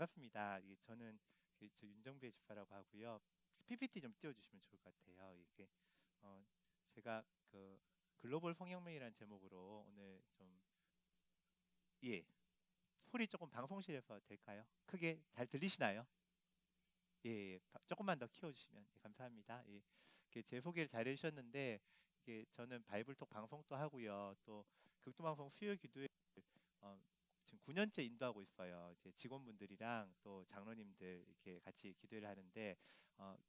반갑습니다. 저는 저 윤정배 집사라고 하고요. PPT 좀 띄워주시면 좋을 것 같아요. 어, 제가 그 글로벌 성혁명이라는 제목으로 오늘 좀 예, 소리 조금 방송실에서 될까요? 크게 잘 들리시나요? 예, 예. 조금만 더 키워주시면 감사합니다. 예, 제 소개를 잘 해주셨는데 저는 바이블톡 방송도 하고요. 또 극동방송 수요 기도회 어, 지금 9년째 인도하고 있어요. 이제 직원분들이랑 또 장로님들 이렇게 같이 기도를 하는데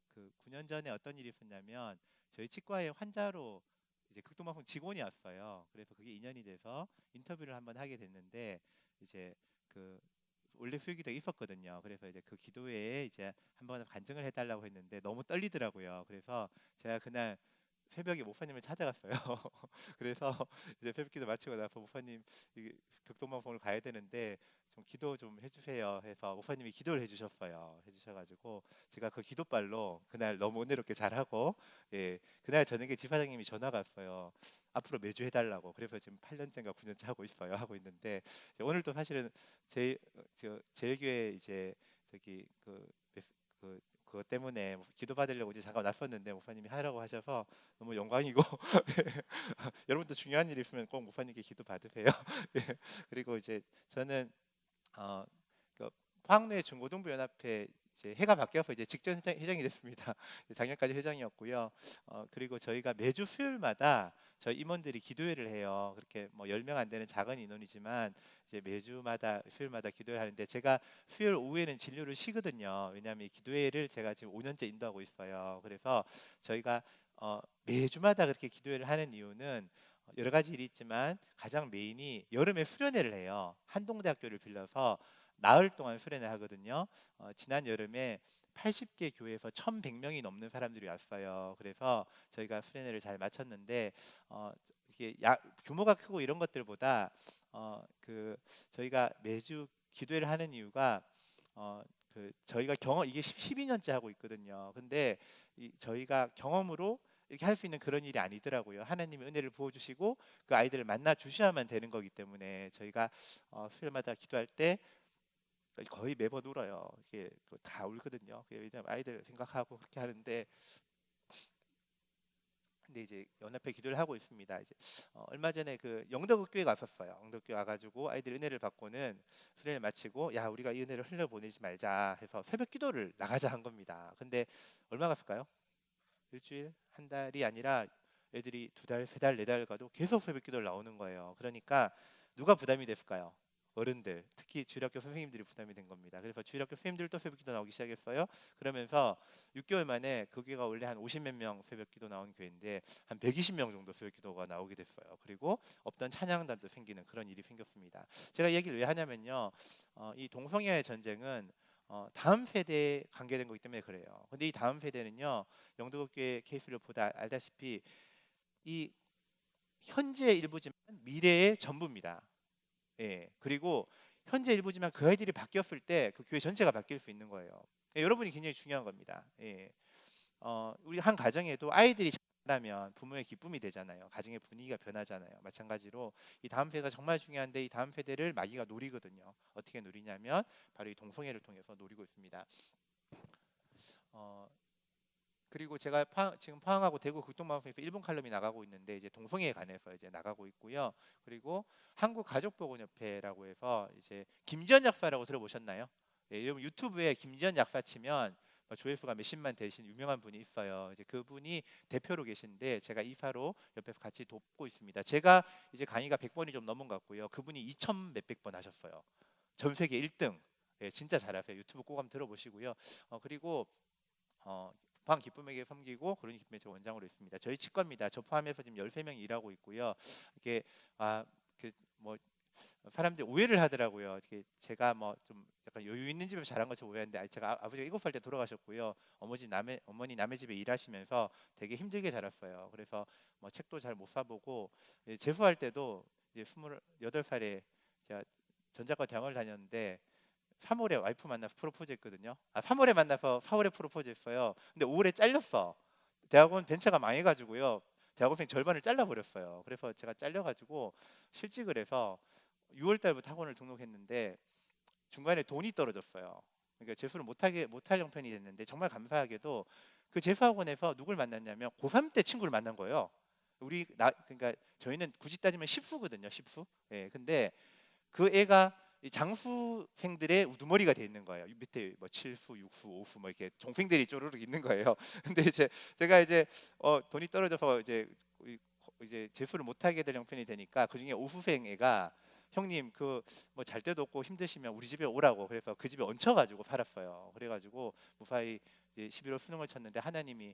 그 9년 전에 어떤 일이 있었냐면 저희 치과에 환자로 이제 극동방송 직원이 왔어요. 그래서 그게 인연이 돼서 인터뷰를 한번 하게 됐는데 이제 그 원래 수요기도 있었거든요. 그래서 이제 그 기도회에 이제 한번 간증을 해달라고 했는데 너무 떨리더라고요. 그래서 제가 그날 새벽에 목사님을 찾아갔어요. 그래서 이제 새벽기도 마치고 나서 목사님 극동방송을 가야 되는데 좀 기도 좀 해주세요 해서 목사님이 기도를 해주셨어요. 해주셔가지고 제가 그 기도발로 그날 너무 은혜롭게 잘하고 그날 저녁에 지사장님이 전화가 왔어요. 앞으로 매주 해달라고. 그래서 지금 8년째인가 9년째 하고 있어요. 하고 있는데 오늘도 사실은 제일교회 이제 저기 그것 때문에 기도 받으려고 이제 잠깐 왔었는데 목사님이 하라고 하셔서 너무 영광이고 여러분도 중요한 일 있으면 꼭 목사님께 기도 받으세요. 예. 그리고 이제 저는 어, 그 화학노예 중고등부 연합회 이제 해가 바뀌어서 이제 직전 회장이 됐습니다. 작년까지 회장이었고요. 그리고 저희가 매주 수요일마다 저희 임원들이 기도회를 해요. 그렇게 뭐 10명 안 되는 작은 인원이지만 이제 매주마다 수요일마다 기도를 하는데 제가 수요일 오후에는 진료를 쉬거든요. 왜냐하면 이 기도회를 제가 지금 5년째 인도하고 있어요. 그래서 저희가 매주마다 그렇게 기도회를 하는 이유는 여러 가지 일이 있지만 가장 메인이 여름에 수련회를 해요. 한동대학교를 빌려서 나흘 동안 수련회 하거든요. 지난 여름에 80개 교회에서 1,100명이 넘는 사람들이 왔어요. 그래서 저희가 수련회를 잘 마쳤는데 이게 규모가 크고 이런 것들보다 그 저희가 매주 기도회를 하는 이유가 저희가 경험 이게 12년째 하고 있거든요. 근데 저희가 경험으로 이렇게 할 수 있는 그런 일이 아니더라고요. 하나님의 은혜를 부어주시고 그 아이들을 만나 주셔야만 되는 거기 때문에 저희가 수요일마다 기도할 때 거의 매번 울어요. 이게 다 울거든요. 왜냐면 아이들 생각하고 그렇게 하는데 근데 이제 연합회 기도를 하고 있습니다. 이제 얼마 전에 그 영덕교회 갔었어요. 영덕교회 와가지고 아이들 은혜를 받고는 수련을 마치고 야 우리가 이 은혜를 흘려 보내지 말자 해서 새벽 기도를 나가자 한 겁니다. 근데 얼마 갔을까요? 일주일, 한 달이 아니라 애들이 두 달, 세 달, 네 달 가도 계속 새벽 기도를 나오는 거예요. 그러니까 누가 부담이 됐을까요? 어른들, 특히 주일학교 선생님들이 부담이 된 겁니다. 그래서 주일학교 선생님들도 새벽 기도 나오기 시작했어요. 그러면서 6개월 만에 그 교회가 원래 한 50 몇 명 새벽 기도 나온 교회인데 한 120명 정도 새벽 기도가 나오게 됐어요. 그리고 없던 찬양단도 생기는 그런 일이 생겼습니다. 제가 얘기를 왜 하냐면요. 이 동성애의 전쟁은 다음 세대에 관계된 거기 때문에 그래요. 근데 이 다음 세대는요, 영도교회 케이스를 보다 알다시피 이 현재의 일부지만 미래의 전부입니다. 예. 그리고 현재 일부지만 그 아이들이 바뀌었을 때 그 교회 전체가 바뀔 수 있는 거예요. 예, 여러분이 굉장히 중요한 겁니다. 예. 우리 한 가정에도 아이들이 잘하면 부모의 기쁨이 되잖아요. 가정의 분위기가 변하잖아요. 마찬가지로 이 다음 세대가 정말 중요한데 이 다음 세대를 마귀가 노리거든요. 어떻게 노리냐면 바로 이 동성애를 통해서 노리고 있습니다. 어, 그리고 제가 지금 포항하고 대구 극동방송에서 일본 칼럼이 나가고 있는데 이제 동성애에 관해서 이제 나가고 있고요. 그리고 한국가족보건협회라고 해서 이제 김지연 약사라고 들어보셨나요? 예, 여러분 유튜브에 김지연 약사 치면 조회수가 몇십만 되신 유명한 분이 있어요. 이제 그분이 대표로 계신데 제가 이사로 옆에서 같이 돕고 있습니다. 제가 이제 강의가 100번이 좀 넘은 것 같고요. 그분이 2천 몇백 번 하셨어요. 전 세계 1등. 예, 진짜 잘하세요. 유튜브 꼭 한번 들어보시고요. 그리고 어, 포항 기쁨에게 섬기고 그런 기쁨의 제 원장으로 있습니다. 저희 치과입니다. 저 포함해서 지금 13명이 일하고 있고요. 이게 그뭐 사람들이 오해를 하더라고요. 이게 제가 뭐 좀 약간 여유 있는 집에서 자란 것처럼 오해하는데 제가 아버지가 7살 때 돌아가셨고요. 어머니 남의 집에 일하시면서 되게 힘들게 자랐어요. 그래서 뭐 책도 잘 못 사보고 재수할 때도 이제 28살에 제가 전자과 대학을 다녔는데 3월에 와이프 만나서 프로포즈 했거든요. 3월에 만나서 4월에 프로포즈 했어요. 근데 5월에 잘렸어. 대학원 벤처가 망해가지고요. 대학원생 절반을 잘라버렸어요. 그래서 제가 잘려가지고 실직을 해서 6월 달부터 학원을 등록했는데 중간에 돈이 떨어졌어요. 그러니까 재수를 못할 형편이 됐는데 정말 감사하게도 그 재수학원에서 누굴 만났냐면 고3 때 친구를 만난 거예요. 그러니까 저희는 굳이 따지면 십수거든요, 십수. 예, 근데 그 애가 이 장수생들의 우두머리가 돼 있는 거예요. 밑에 뭐 칠수, 육수, 오수 뭐 이렇게 종생들이 쪼르륵 있는 거예요. 근데 이제 제가 이제 돈이 떨어져서 이제 재수를 못 하게 될 형편이 되니까 그 중에 오수생 애가 형님 그 뭐 잘 데도 없고 힘드시면 우리 집에 오라고 그래서 그 집에 얹혀가지고 살았어요. 그래가지고 무사히 이제 11월 수능을 쳤는데 하나님이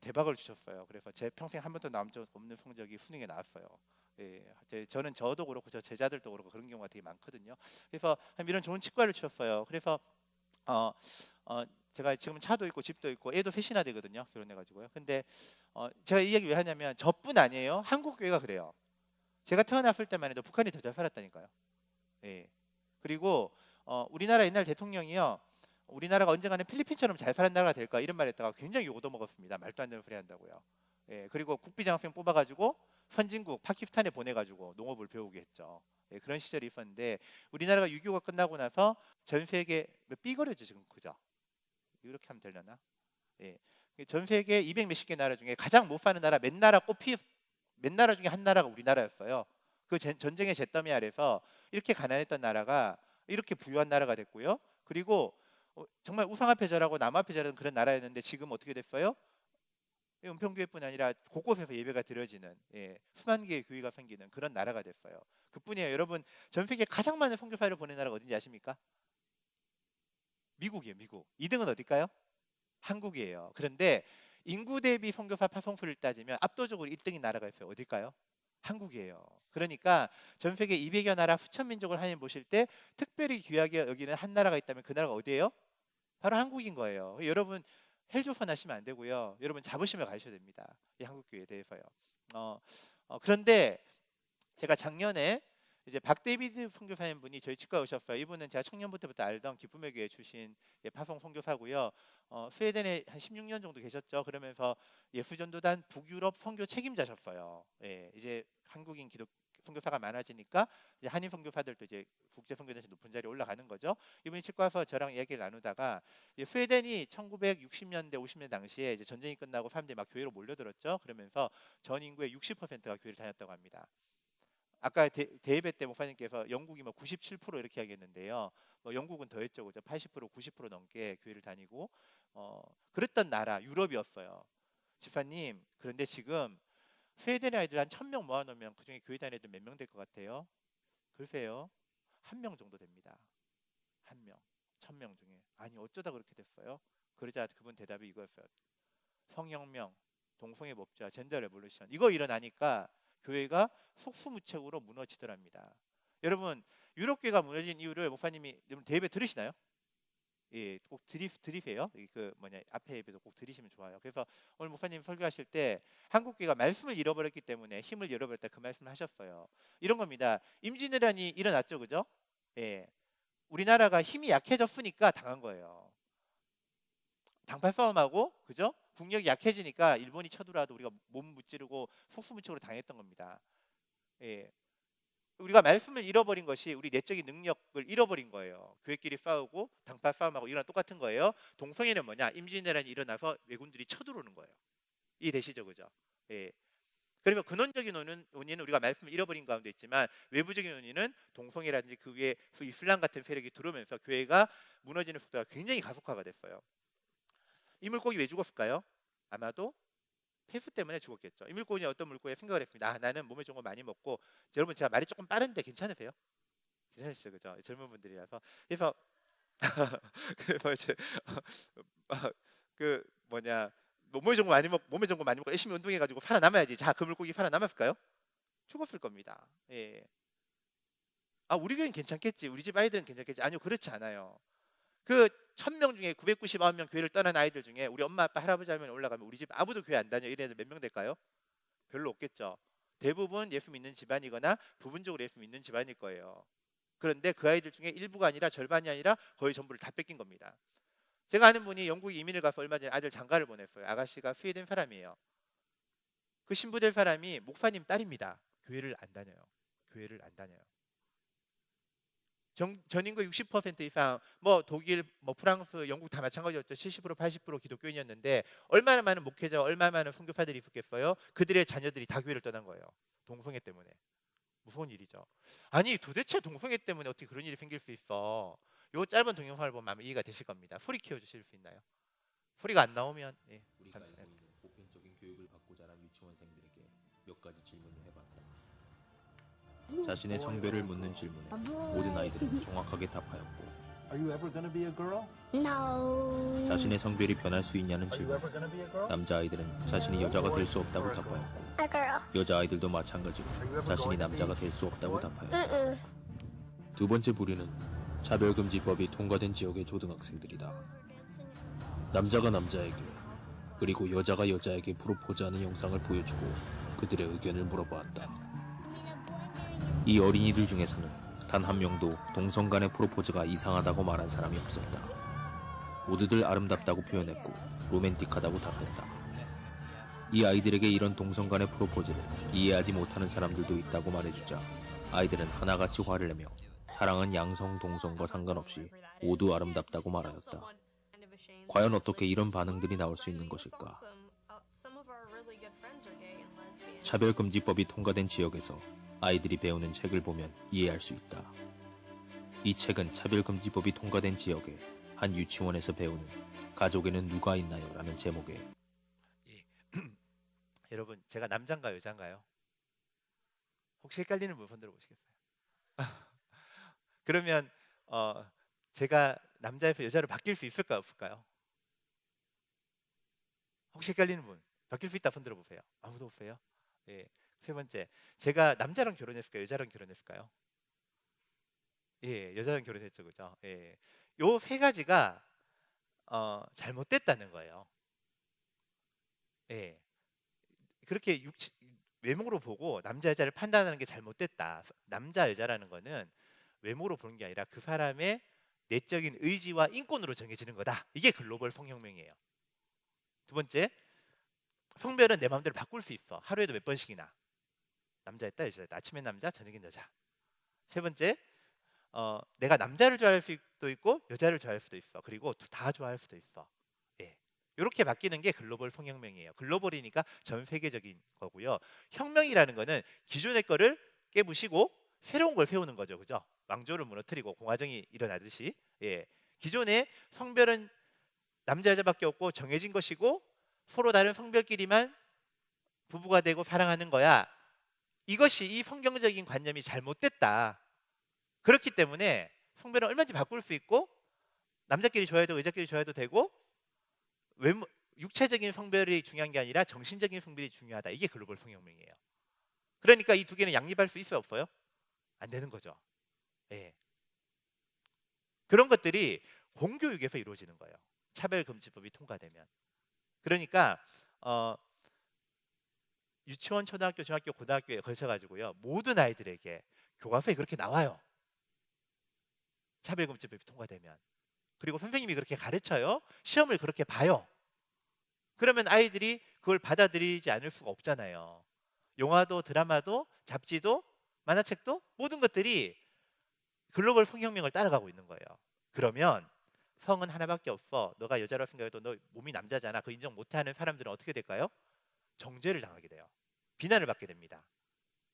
대박을 주셨어요. 그래서 제 평생 한 번도 나온 적 없는 성적이 수능에 나왔어요. 예, 저는 저도 그렇고 저 제자들도 그렇고 그런 경우가 되게 많거든요. 그래서 이런 좋은 치과를 주셨어요. 그래서 어, 제가 지금 차도 있고 집도 있고 애도 셋이나 되거든요. 결혼해가지고요. 근데 제가 이 얘기 왜 하냐면 저뿐 아니에요. 한국 교회가 그래요. 제가 태어났을 때만 해도 북한이 더 잘 살았다니까요. 예. 그리고 우리나라 옛날 대통령이요. 우리나라가 언젠가는 필리핀처럼 잘 사는 나라가 될까 이런 말 했다가 굉장히 욕 얻어먹었습니다. 말도 안 되는 소리 한다고요. 예. 그리고 국비장학생 뽑아가지고 선진국 파키스탄에 보내가지고 농업을 배우게 했죠. 예, 그런 시절이 있었는데 우리나라가 6.25가 끝나고 나서 전 세계 삐거려져 지금 그죠? 이렇게 하면 되려나? 예. 전 세계 200 몇십 개 나라 중에 가장 못 사는 나라 몇 나라 중에 한 나라가 우리나라였어요. 그 전쟁의 잿더미 아래서 이렇게 가난했던 나라가 이렇게 부유한 나라가 됐고요. 그리고 정말 우상앞에 절하고 남앞에 절하는 그런 나라였는데 지금 어떻게 됐어요? 은평교회뿐 아니라 곳곳에서 예배가 드려지는 수만 개의 교회가 생기는 그런 나라가 됐어요. 그뿐이에요. 여러분 전 세계 가장 많은 선교사를 보낸 나라가 어딘지 아십니까? 미국이에요. 미국. 2등은 어딜까요? 한국이에요. 그런데 인구 대비 선교사 파송수를 따지면 압도적으로 1등인 나라가 있어요. 어딜까요? 한국이에요. 그러니까 전 세계 200여 나라 수천 민족을 하나님 보실 때 특별히 귀하게 여기는 한 나라가 있다면 그 나라가 어디예요? 바로 한국인 거예요. 여러분 헬조선 하시면 안 되고요. 여러분 자부심을 가지셔야 됩니다. 이 한국교회에 대해서요. 그런데 제가 작년에 이제 박데이비드 선교사님 분이 저희 치과에 오셨어요. 이분은 제가 청년부터부터 알던 기쁨의 교회 출신 파송 선교사고요. 스웨덴에 한 16년 정도 계셨죠. 그러면서 예수전도단 북유럽 선교 책임자셨어요. 예, 이제 한국인 기독 선교사가 많아지니까 이제 한인 선교사들도 이제 국제 선교단체 높은 자리에 올라가는 거죠. 이분이 치과 와서 저랑 이야기를 나누다가 스웨덴이 1960년대 50년 당시에 이제 전쟁이 끝나고 사람들이 막 교회로 몰려들었죠. 그러면서 전 인구의 60%가 교회를 다녔다고 합니다. 아까 대예배 때 목사님께서 영국이 뭐 97% 이렇게 하겠는데요. 뭐 영국은 더했죠, 그죠? 80% 90% 넘게 교회를 다니고 그랬던 나라 유럽이었어요. 집사님, 그런데 지금 스웨덴 아이들 한 1,000명 모아놓으면 그중에 교회 다니는 애들 몇 명 될 것 같아요? 글쎄요, 한 명 정도 됩니다. 한 명, 1,000명 중에. 아니 어쩌다 그렇게 됐어요? 그러자 그분 대답이 이거였어요. 성혁명, 동성애 법제화, 젠더 레볼루션 이거 일어나니까 교회가 속수무책으로 무너지더랍니다. 여러분 유럽교회가 무너진 이유를 목사님이 여러분 대예배 들으시나요? 예, 꼭 드리세요. 그 뭐냐 앞에 예배도 꼭 들으시면 좋아요. 그래서 오늘 목사님 설교하실 때 한국교회가 말씀을 잃어버렸기 때문에 힘을 잃어버렸다 그 말씀을 하셨어요. 이런 겁니다. 임진왜란이 일어났죠, 그죠? 예, 우리나라가 힘이 약해졌으니까 당한 거예요. 당파 싸움하고 그죠? 국력이 약해지니까 일본이 쳐들어와도 우리가 몸 무찌르고 속수무책으로 당했던 겁니다. 예. 우리가 말씀을 잃어버린 것이 우리 내적인 능력을 잃어버린 거예요. 교회끼리 싸우고 당파 싸움하고 이랑 똑같은 거예요. 동성애는 뭐냐? 임진왜란이 일어나서 왜군들이 쳐들어오는 거예요. 이해되시죠, 그죠? 예. 그러면 근원적인 원인은 우리가 말씀을 잃어버린 가운데 있지만 외부적인 원인은 동성애라든지 그 위에 이슬람 같은 세력이 들어오면서 교회가 무너지는 속도가 굉장히 가속화가 됐어요. 이 물고기 왜 죽었을까요? 아마도 폐수 때문에 죽었겠죠. 이 물고기는 어떤 물고기에 생각을 했습니다. 나는 몸에 좋은 거 많이 먹고 여러분 제가 말이 조금 빠른데 괜찮으세요? 괜찮으시죠, 그죠? 젊은 분들이라서 그래서 그래서 이제 그 뭐냐 몸에 좋은 거 많이 먹고 열심히 운동해가지고 살아남아야지. 자, 그 물고기 살아남았을까요? 죽었을 겁니다. 예. 아, 우리 교회는 괜찮겠지. 우리 집 아이들은 괜찮겠지. 아니요, 그렇지 않아요. 그 1,000명 중에 999명 교회를 떠난 아이들 중에 우리 엄마 아빠 할아버지 할머니 올라가면 우리 집 아무도 교회 안 다녀 이런 애들 몇 명 될까요? 별로 없겠죠. 대부분 예수 믿는 집안이거나 부분적으로 예수 믿는 집안일 거예요. 그런데 그 아이들 중에 일부가 아니라 절반이 아니라 거의 전부를 다 뺏긴 겁니다. 제가 아는 분이 영국에 이민을 가서 얼마 전에 아들 장가를 보냈어요. 아가씨가 스웨덴 사람이에요. 그 신부될 사람이 목사님 딸입니다. 교회를 안 다녀요. 교회를 안 다녀요. 전 인구 60% 이상 뭐 독일, 뭐 프랑스, 영국 다 마찬가지였죠. 70% 80% 기독교인이었는데 얼마나 많은 목회자, 얼마나 많은 선교사들이 있었겠어요. 그들의 자녀들이 다 교회를 떠난 거예요. 동성애 때문에. 무서운 일이죠. 아니 도대체 동성애 때문에 어떻게 그런 일이 생길 수 있어? 요 짧은 동영상을 보면 아마 이해가 되실 겁니다. 소리 키워주실 수 있나요? 소리가 안 나오면 예, 우리가 알고 있는 보편적인 교육을 받고 자란 유치원생들에게 몇 가지 질문을 해봤다. 자신의 성별을 묻는 질문에 모든 아이들은 정확하게 답하였고, Are you ever going to be a girl? No. 자신의 성별이 변할 수 있냐는 Are you 질문에 ever going to be a girl? 남자아이들은 자신이 여자가 될 수 없다고 답하였고, A girl. 여자아이들도 마찬가지로 자신이 남자가 될 수 없다고 답하였다. Mm-mm. 두 번째 부류는 차별금지법이 통과된 지역의 초등학생들이다. 남자가 남자에게 그리고 여자가 여자에게 프로포즈하는 영상을 보여주고 그들의 의견을 물어보았다. 이 어린이들 중에서는 단 한 명도 동성 간의 프로포즈가 이상하다고 말한 사람이 없었다. 모두들 아름답다고 표현했고 로맨틱하다고 답했다. 이 아이들에게 이런 동성 간의 프로포즈를 이해하지 못하는 사람들도 있다고 말해주자 아이들은 하나같이 화를 내며 사랑은 양성 동성과 상관없이 모두 아름답다고 말하였다. 과연 어떻게 이런 반응들이 나올 수 있는 것일까? 차별금지법이 통과된 지역에서 아이들이 배우는 책을 보면 이해할 수 있다. 이 책은 차별금지법이 통과된 지역의 한 유치원에서 배우는 가족에는 누가 있나요? 라는 제목의 예. 여러분 제가 남잔가요 여잔가요? 혹시 헷갈리는 분 손 들어보시겠어요? 그러면 제가 남자에서 여자로 바뀔 수 있을까요 없을까요? 혹시 헷갈리는 분 바뀔 수 있다 손 들어보세요. 아무도 없어요? 예. 세 번째, 제가 남자랑 결혼했을까요 여자랑 결혼했을까요? 예, 여자랑 결혼했죠, 그죠? 예. 요 세 가지가 잘못됐다는 거예요. 예. 그렇게 외모로 보고 남자 여자를 판단하는 게 잘못됐다. 남자 여자라는 거는 외모로 보는 게 아니라 그 사람의 내적인 의지와 인권으로 정해지는 거다. 이게 글로벌 성혁명이에요. 두 번째, 성별은 내 마음대로 바꿀 수 있어. 하루에도 몇 번씩이나. 남자였다 여자였다. 아침엔 남자, 저녁엔 여자. 세 번째, 내가 남자를 좋아할 수도 있고 여자를 좋아할 수도 있어. 그리고 다 좋아할 수도 있어. 예. 이렇게 바뀌는 게 글로벌 성혁명이에요. 글로벌이니까 전 세계적인 거고요. 혁명이라는 거는 기존의 거를 깨부시고 새로운 걸 세우는 거죠, 그죠? 왕조를 무너뜨리고 공화정이 일어나듯이. 예. 기존의 성별은 남자 여자밖에 없고 정해진 것이고 서로 다른 성별끼리만 부부가 되고 사랑하는 거야. 이것이 이 성경적인 관념이 잘못됐다. 그렇기 때문에 성별은 얼마든지 바꿀 수 있고 남자끼리 좋아해도 여자끼리 좋아해도 되고 외모, 육체적인 성별이 중요한 게 아니라 정신적인 성별이 중요하다. 이게 글로벌 성혁명이에요. 그러니까 이 두 개는 양립할 수 있어요 없어요? 안 되는 거죠. 예. 그런 것들이 공교육에서 이루어지는 거예요. 차별금지법이 통과되면. 그러니까 유치원, 초등학교, 중학교, 고등학교에 걸쳐가지고요 모든 아이들에게 교과서에 그렇게 나와요. 차별금지법이 통과되면. 그리고 선생님이 그렇게 가르쳐요. 시험을 그렇게 봐요. 그러면 아이들이 그걸 받아들이지 않을 수가 없잖아요. 영화도 드라마도 잡지도 만화책도 모든 것들이 글로벌 성혁명을 따라가고 있는 거예요. 그러면 성은 하나밖에 없어. 너가 여자라고 생각해도 너 몸이 남자잖아. 그 인정 못하는 사람들은 어떻게 될까요? 정죄를 당하게 돼요. 비난을 받게 됩니다.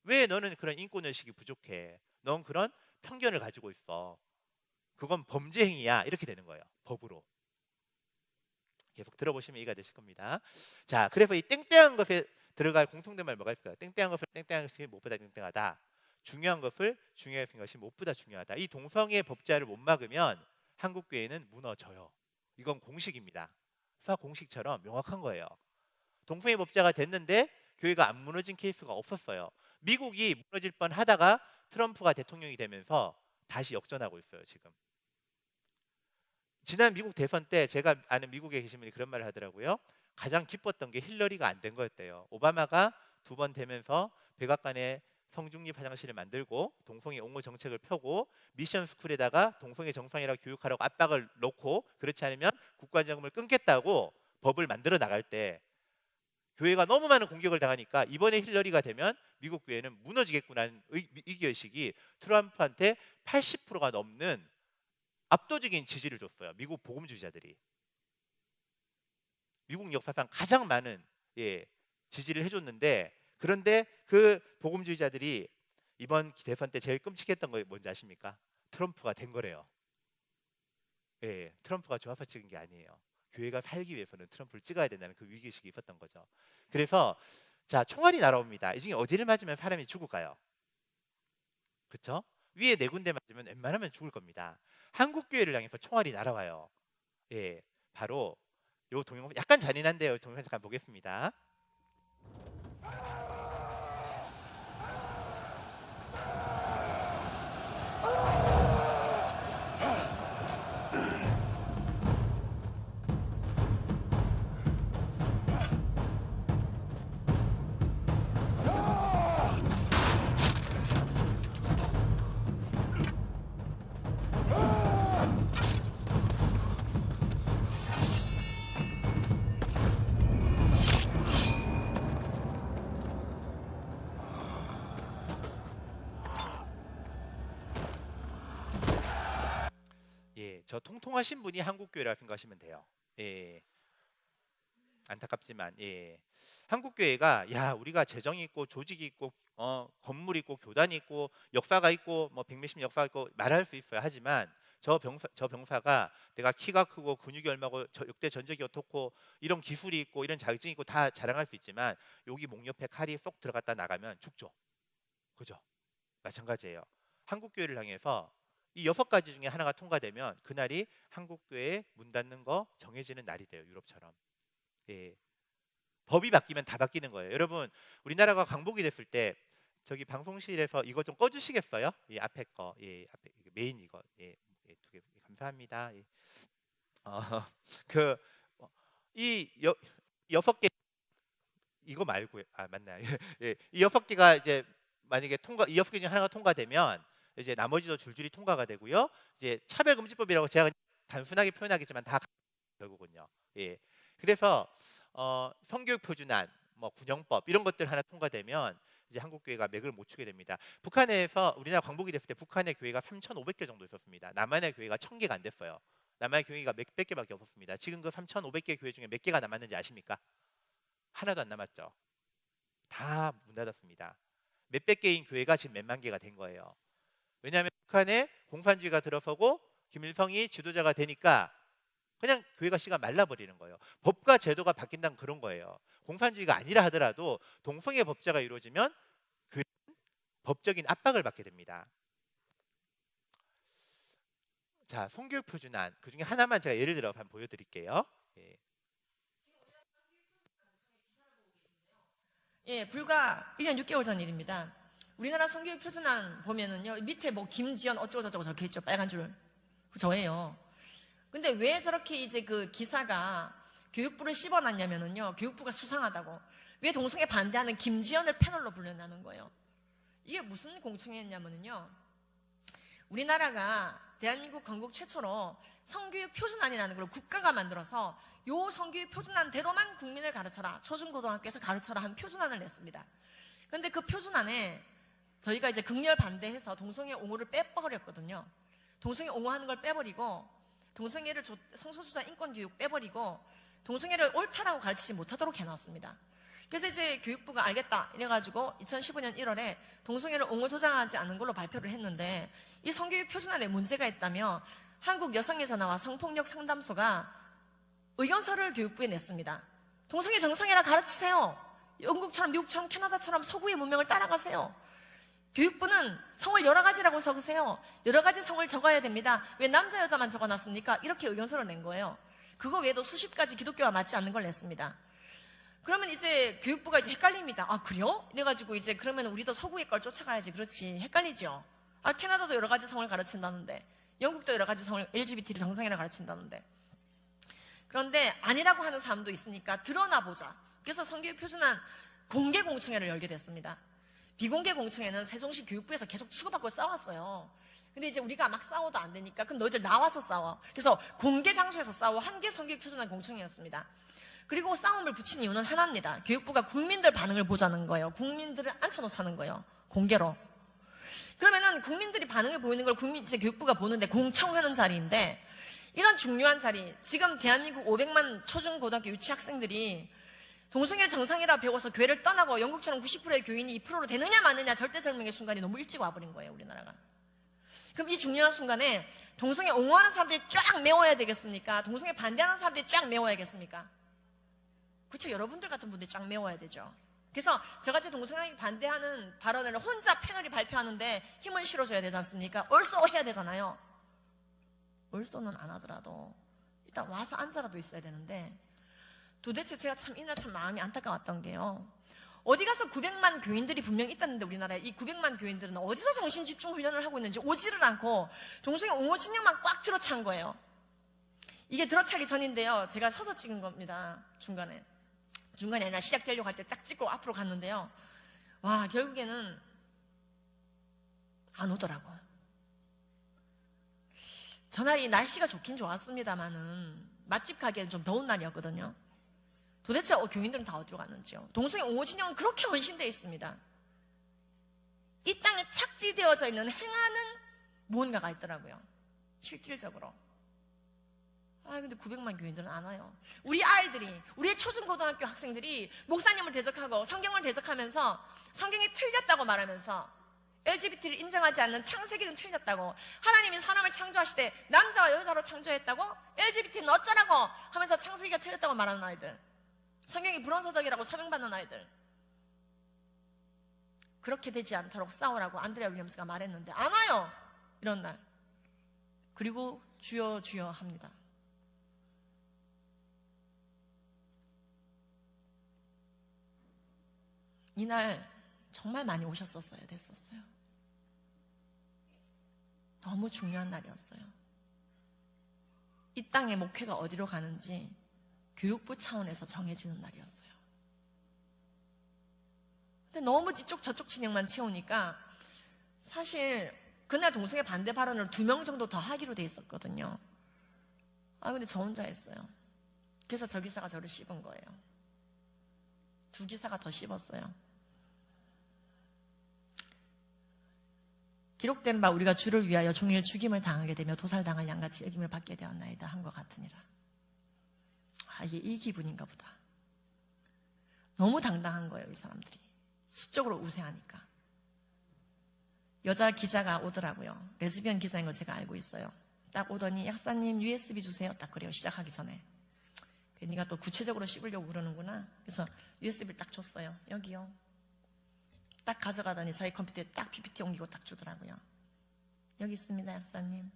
왜 너는 그런 인권의식이 부족해? 넌 그런 편견을 가지고 있어. 그건 범죄 행위야. 이렇게 되는 거예요. 법으로. 계속 들어보시면 이해가 되실 겁니다. 자, 그래서 이 땡땡한 것에 들어갈 공통된 말 뭐가 있을까요? 땡땡한 것을 땡땡한 것이 무엇보다 땡땡하다. 중요한 것을 중요하게 생각하는 것이 무엇보다 중요하다. 이 동성애 법제화를 못 막으면 한국 교회는 무너져요. 이건 공식입니다. 수학 공식처럼 명확한 거예요. 동성애 법제화가 됐는데 교회가 안 무너진 케이스가 없었어요. 미국이 무너질 뻔 하다가 트럼프가 대통령이 되면서 다시 역전하고 있어요, 지금. 지난 미국 대선 때 제가 아는 미국에 계신 분이 그런 말을 하더라고요. 가장 기뻤던 게 힐러리가 안 된 거였대요. 오바마가 두 번 되면서 백악관에 성중립 화장실을 만들고 동성애 옹호 정책을 펴고 미션 스쿨에다가 동성애 정상이라고 교육하라고 압박을 놓고 그렇지 않으면 국가자금을 끊겠다고 법을 만들어 나갈 때 교회가 너무 많은 공격을 당하니까 이번에 힐러리가 되면 미국 교회는 무너지겠구나는 위기의식이 트럼프한테 80%가 넘는 압도적인 지지를 줬어요. 미국 복음주의자들이. 미국 역사상 가장 많은 지지를 해줬는데, 그런데 그 복음주의자들이 이번 대선 때 제일 끔찍했던 거 뭔지 아십니까? 트럼프가 된 거래요. 트럼프가 좋아서 찍은 게 아니에요. 교회가 살기 위해서는 트럼프를 찍어야 된다는 그 위기의식이 있었던 거죠. 그래서 자, 총알이 날아옵니다. 이 중에 어디를 맞으면 사람이 죽을까요? 그렇죠? 위에 4군데 맞으면 웬만하면 죽을 겁니다. 한국 교회를 향해서 총알이 날아와요. 바로 요 동영상, 약간 잔인한데요. 동영상 잠깐 보겠습니다. 저 통통하신 분이 한국 교회라고 생각하시면 돼요. 안타깝지만 한국 교회가 우리가 재정이 있고 조직이 있고 건물이 있고 교단이 있고 역사가 있고 뭐 백몇십 역사가 있고 말할 수 있어요. 하지만 저 병사가 내가 키가 크고 근육이 얼마고 역대 전적이 어떻고 이런 기술이 있고 이런 자격증이 있고 다 자랑할 수 있지만 여기 목 옆에 칼이 쏙 들어갔다 나가면 죽죠. 그죠? 마찬가지예요. 한국 교회를 향해서 이 6가지 중에 하나가 통과되면 그날이 한국 교회 문 닫는 거 정해지는 날이 돼요. 유럽처럼. 법이 바뀌면 다 바뀌는 거예요. 여러분, 우리나라가 광복이 됐을 때 저기 방송실에서 이거 좀 꺼주시겠어요? 앞에 거, 앞에 메인 이거, 2개 감사합니다. 이 6개 이거 말고요. 맞나요? 이 6개가 이제 만약에 이 6개 중에 하나가 통과되면 이제 나머지도 줄줄이 통과가 되고요. 이제 차별금지법이라고 제가 단순하게 표현하겠지만 다 결국은요. 그래서 성교육 표준안, 뭐 군영법 이런 것들 하나 통과되면 이제 한국 교회가 맥을 못 추게 됩니다. 북한에서 우리나라 광복이 됐을 때 북한의 교회가 3,500개 정도 있었습니다. 남한의 교회가 1,000개가 안 됐어요. 남한의 교회가 몇백 개밖에 없었습니다. 지금 그 3,500개 교회 중에 몇 개가 남았는지 아십니까? 하나도 안 남았죠. 다 문 닫았습니다. 몇백 개인 교회가 지금 몇만 개가 된 거예요. 왜냐하면 북한에 공산주의가 들어서고 김일성이 지도자가 되니까 그냥 교회가 씨가 말라버리는 거예요. 법과 제도가 바뀐다는 그런 거예요. 공산주의가 아니라 하더라도 동성애 법제가 이루어지면 그 법적인 압박을 받게 됩니다. 자, 성교육 표준안 그 중에 하나만 제가 예를 들어 한번 보여드릴게요. 불과 1년 6개월 전 일입니다. 우리나라 성교육 표준안 보면은요, 밑에 뭐 김지연 어쩌고저쩌고 적혀 있죠. 빨간 줄. 저예요. 근데 왜 저렇게 이제 그 기사가 교육부를 씹어놨냐면은요, 교육부가 수상하다고. 왜 동성애 반대하는 김지연을 패널로 불러내는 거예요. 이게 무슨 공청회였냐면은요, 우리나라가 대한민국 건국 최초로 성교육 표준안이라는 걸 국가가 만들어서 요 성교육 표준안대로만 국민을 가르쳐라. 초중고등학교에서 가르쳐라 한 표준안을 냈습니다. 근데 그 표준안에 저희가 이제 극렬 반대해서 동성애 옹호를 빼버렸거든요. 동성애 옹호하는 걸 빼버리고, 동성애를 성소수자 인권교육 빼버리고, 동성애를 옳다라고 가르치지 못하도록 해놨습니다. 그래서 이제 교육부가 알겠다 이래가지고 2015년 1월에 동성애를 옹호 조장하지 않은 걸로 발표를 했는데, 이 성교육 표준안에 문제가 있다며 한국 여성에서 나와 성폭력 상담소가 의견서를 교육부에 냈습니다. 동성애 정상이라 가르치세요. 영국처럼 미국처럼 캐나다처럼 서구의 문명을 따라가세요. 교육부는 성을 여러 가지라고 적으세요. 여러 가지 성을 적어야 됩니다. 왜 남자 여자만 적어놨습니까? 이렇게 의견서를 낸 거예요. 그거 외에도 수십 가지 기독교와 맞지 않는 걸 냈습니다. 그러면 이제 교육부가 이제 헷갈립니다. 아, 그래요? 이래가지고 이제 그러면 우리도 서구의 걸 쫓아가야지. 그렇지. 헷갈리죠. 아, 캐나다도 여러 가지 성을 가르친다는데, 영국도 여러 가지 성을 LGBT를 정상이라 가르친다는데. 그런데 아니라고 하는 사람도 있으니까 드러나 보자. 그래서 성교육 표준안 공개 공청회를 열게 됐습니다. 비공개 공청회는 세종시 교육부에서 계속 치고받고 싸웠어요. 근데 이제 우리가 막 싸워도 안 되니까 그럼 너희들 나와서 싸워. 그래서 공개 장소에서 싸워. 한 개 성교육 표준안 공청회였습니다. 그리고 싸움을 붙인 이유는 하나입니다. 교육부가 국민들 반응을 보자는 거예요. 국민들을 앉혀놓자는 거예요. 공개로. 그러면은 국민들이 반응을 보이는 걸 이제 교육부가 보는데 공청하는 자리인데 이런 중요한 자리, 지금 대한민국 500만 초중고등학교 유치학생들이 동성애를 정상이라 배워서 교회를 떠나고 영국처럼 90%의 교인이 2%로 되느냐 마느냐 절대절명의 순간이 너무 일찍 와버린 거예요, 우리나라가. 그럼 이 중요한 순간에 동성애 옹호하는 사람들이 쫙 메워야 되겠습니까? 동성애 반대하는 사람들이 쫙 메워야겠습니까? 그렇죠. 여러분들 같은 분들이 쫙 메워야 되죠. 그래서 저같이 동성애 반대하는 발언을 혼자 패널이 발표하는데 힘을 실어줘야 되지 않습니까? 얼쏘 해야 되잖아요. 얼쏘는 안 하더라도 일단 와서 앉아라도 있어야 되는데 도대체 제가 참 이날 참 마음이 안타까웠던 게요. 어디 가서 900만 교인들이 분명히 있다는데 우리나라에 이 900만 교인들은 어디서 정신집중 훈련을 하고 있는지 오지를 않고 동성애 옹호 진영만 꽉 들어찬 거예요. 이게 들어차기 전인데요. 제가 서서 찍은 겁니다. 중간이 아니라 시작되려고 할 때 딱 찍고 앞으로 갔는데요. 와, 결국에는 안 오더라고요. 전날이 날씨가 좋긴 좋았습니다만은 맛집 가기에는 좀 더운 날이었거든요. 도대체 교인들은 다 어디로 갔는지요. 동성애 옹호 진영은 그렇게 헌신되어 있습니다. 이 땅에 착지되어져 있는 행하는 무언가가 있더라고요. 실질적으로. 근데 900만 교인들은 안 와요. 우리 아이들이, 우리의 초중고등학교 학생들이 목사님을 대적하고 성경을 대적하면서 성경이 틀렸다고 말하면서 LGBT를 인정하지 않는 창세기는 틀렸다고, 하나님이 사람을 창조하시되 남자와 여자로 창조했다고, LGBT는 어쩌라고 하면서 창세기가 틀렸다고 말하는 아이들, 성경이 불원서적이라고 서명받는 아이들, 그렇게 되지 않도록 싸우라고 안드레아 윌리엄스가 말했는데 안 와요. 이런 날. 그리고 주여 주여 합니다. 이날 정말 많이 오셨었어야 됐었어요. 너무 중요한 날이었어요. 이 땅의 목회가 어디로 가는지 교육부 차원에서 정해지는 날이었어요. 근데 너무 이쪽 저쪽 진영만 채우니까 사실 그날 동성애 반대 발언을 2명 정도 더 하기로 돼 있었거든요. 근데 저 혼자 했어요. 그래서 저 기사가 저를 씹은 거예요. 2기사가 더 씹었어요. 기록된 바 우리가 주를 위하여 종일 죽임을 당하게 되며 도살당할 양같이 여김을 받게 되었나이다 한 것 같으니라. 이게 이 기분인가 보다. 너무 당당한 거예요, 이 사람들이. 수적으로 우세하니까. 여자 기자가 오더라고요. 레즈비언 기자인 걸 제가 알고 있어요. 딱 오더니 약사님 USB 주세요. 딱 그래요, 시작하기 전에. 네가 또 구체적으로 씹으려고 그러는구나. 그래서 USB를 딱 줬어요. 여기요. 딱 가져가더니 자기 컴퓨터에 딱 PPT 옮기고 딱 주더라고요. 여기 있습니다, 약사님.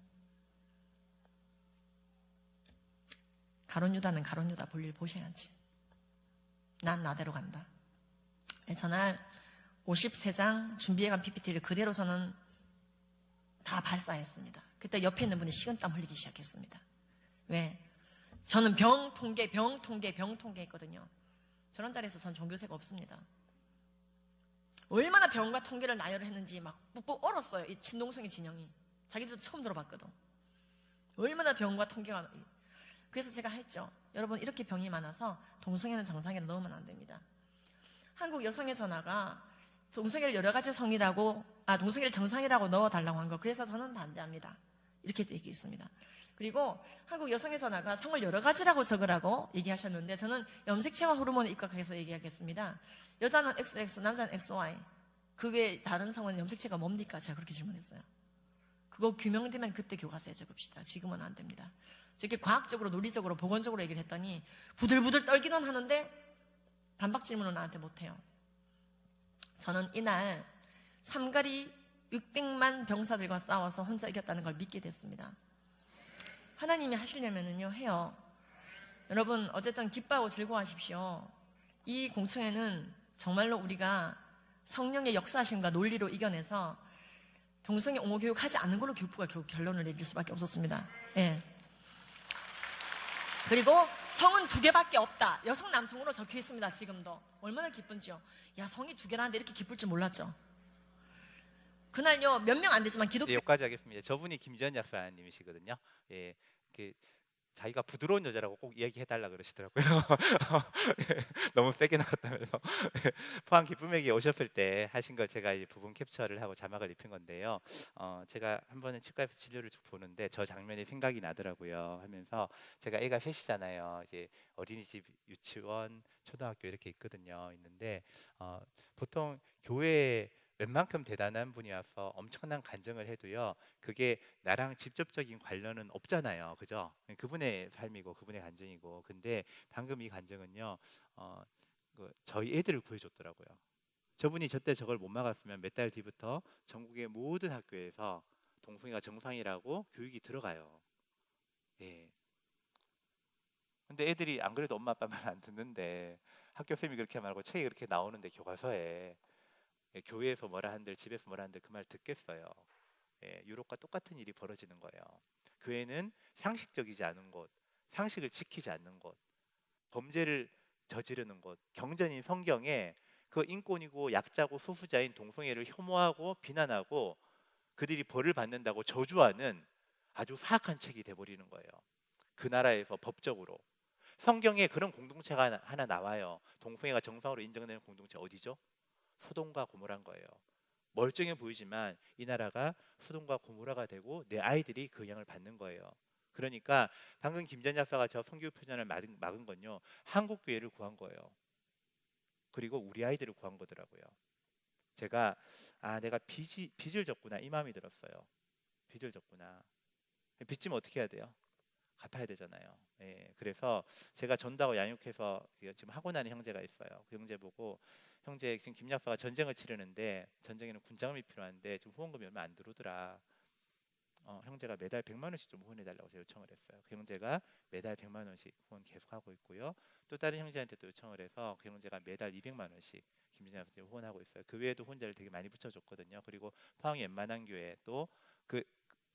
가론 유다는 가론 유다 볼일 보셔야지. 난 나대로 간다. 전날 53장 준비해간 PPT를 그대로 저는 다 발사했습니다. 그때 옆에 있는 분이 식은땀 흘리기 시작했습니다. 왜? 저는 병 통계 했거든요. 저런 자리에서 전 종교세가 없습니다. 얼마나 병과 통계를 나열을 했는지 막 뿍뿍 얼었어요. 이 친동성애 진영이. 자기들도 처음 들어봤거든. 얼마나 병과 통계가. 그래서 제가 했죠. 여러분, 이렇게 병이 많아서 동성애는 정상회로 넣으면 안 됩니다. 한국 여성의 전화가 동성애를 여러 가지 성이라고, 동성애를 정상이라고 넣어달라고 한 거. 그래서 저는 반대합니다. 이렇게 얘기했습니다. 그리고 한국 여성의 전화가 성을 여러 가지라고 적으라고 얘기하셨는데 저는 염색체와 호르몬에 입각해서 얘기하겠습니다. 여자는 XX, 남자는 XY. 그 외에 다른 성은 염색체가 뭡니까? 제가 그렇게 질문했어요. 그거 규명되면 그때 교과서에 적읍시다. 지금은 안 됩니다. 저렇게 과학적으로, 논리적으로, 보건적으로 얘기를 했더니 부들부들 떨기는 하는데 반박 질문은 나한테 못해요. 저는 이날 삼가리 600만 병사들과 싸워서 혼자 이겼다는 걸 믿게 됐습니다. 하나님이 하시려면요, 해요. 여러분, 어쨌든 기뻐하고 즐거워하십시오. 이 공청회는 정말로 우리가 성령의 역사하심과 논리로 이겨내서 동성애 옹호 교육하지 않는 걸로 교육부가 결국 결론을 내릴 수밖에 없었습니다. 예. 그리고 성은 2개밖에 없다. 여성, 남성으로 적혀 있습니다. 지금도. 얼마나 기쁜지요. 야, 성이 2개라는데 이렇게 기쁠 줄 몰랐죠. 그날요, 몇 명 안 되지만 기독교. 네, 여기까지 하겠습니다. 저분이 김지현 약사님이시거든요. 예, 자기가 부드러운 여자라고 꼭 이야기해달라 그러시더라고요. 너무 세게 나왔다면서. 포항 기쁨에게 오셨을 때 하신 걸 제가 이제 부분 캡처를 하고 자막을 입힌 건데요. 제가 한 번은 치과에서 진료를 쭉 보는데 저 장면이 생각이 나더라고요. 하면서 제가 애가 셋이잖아요. 이제 어린이집, 유치원, 초등학교 이렇게 있거든요. 있는데 보통 교회에 웬만큼 대단한 분이 와서 엄청난 간증을 해도요. 그게 나랑 직접적인 관련은 없잖아요. 그죠? 그분의 삶이고 그분의 간증이고. 근데 방금 이 간증은요. 어, 저희 애들을 구해줬더라고요. 저분이 저때 저걸 못 막았으면 몇 달 뒤부터 전국의 모든 학교에서 동성애가 정상이라고 교육이 들어가요. 예. 근데 애들이 안 그래도 엄마 아빠 말 안 듣는데 학교 쌤이 그렇게 말하고 책이 그렇게 나오는데 교과서에 교회에서 뭐라 한들 집에서 뭐라 한들 그 말 듣겠어요. 유럽과 똑같은 일이 벌어지는 거예요. 교회는 상식적이지 않은 곳, 상식을 지키지 않는 곳, 범죄를 저지르는 곳, 경전인 성경에 그 인권이고 약자고 소수자인 동성애를 혐오하고 비난하고 그들이 벌을 받는다고 저주하는 아주 사악한 책이 돼버리는 거예요. 그 나라에서 법적으로. 성경에 그런 공동체가 하나 나와요. 동성애가 정상으로 인정되는 공동체 어디죠? 소돔과 고모라인 거예요. 멀쩡해 보이지만 이 나라가 소돔과 고모라가 되고 내 아이들이 그 영향을 받는 거예요. 그러니까 방금 김전 약사가 저 성교 표현을 막은 건요. 한국 교회를 구한 거예요. 그리고 우리 아이들을 구한 거더라고요. 제가 내가 빚을 졌구나 이 마음이 들었어요. 빚을 졌구나. 빚지면 어떻게 해야 돼요? 갚아야 되잖아요. 그래서 제가 전도하고 양육해서 지금 하고 나는 형제가 있어요. 그 형제 보고 형제 지금 김 약사가 전쟁을 치르는데 전쟁에는 군자금이 필요한데 지금 후원금이 얼마 안 들어오더라. 형제가 매달 100만 원씩 좀 후원해달라고 제가 요청을 했어요. 그 형제가 매달 100만 원씩 후원 계속하고 있고요. 또 다른 형제한테 또 요청을 해서 그 형제가 매달 200만 원씩 김진아한테 후원하고 있어요. 그 외에도 후원자를 되게 많이 붙여줬거든요. 그리고 포항의 웬만한 교회 또그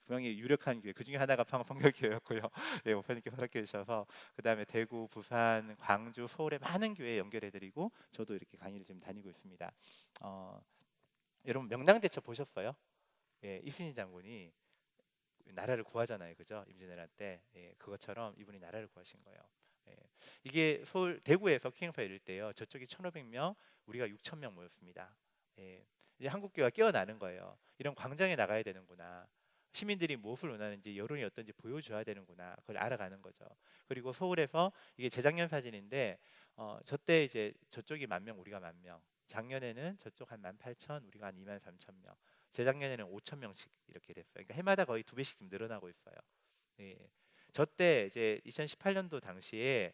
분명히 유력한 교회 그 중에 하나가 포항 성결교회였고요. 예, 목사님께 허락해 주셔서 그 다음에 대구, 부산, 광주, 서울의 많은 교회에 연결해드리고 저도 이렇게 강의를 지금 다니고 있습니다. 여러분 명랑대첩 보셨어요? 예, 이순신 장군이 나라를 구하잖아요, 그죠? 임진왜란 때 그것처럼 이분이 나라를 구하신 거예요. 이게 서울 대구에서 킹행사 이럴 때요. 저쪽이 1,500명, 우리가 6,000명 모였습니다. 이제 한국교회가 깨어나는 거예요. 이런 광장에 나가야 되는구나. 시민들이 무엇을 원하는지 여론이 어떤지 보여줘야 되는구나. 그걸 알아가는 거죠. 그리고 서울에서 이게 재작년 사진인데 저때 이제 저쪽이 10,000명, 우리가 10,000명. 작년에는 저쪽 한 18,000, 우리가 한 23,000명. 재작년에는 5,000명씩 이렇게 됐어요. 그러니까 해마다 거의 2배씩 좀 늘어나고 있어요. 예. 저때 이제 2018년도 당시에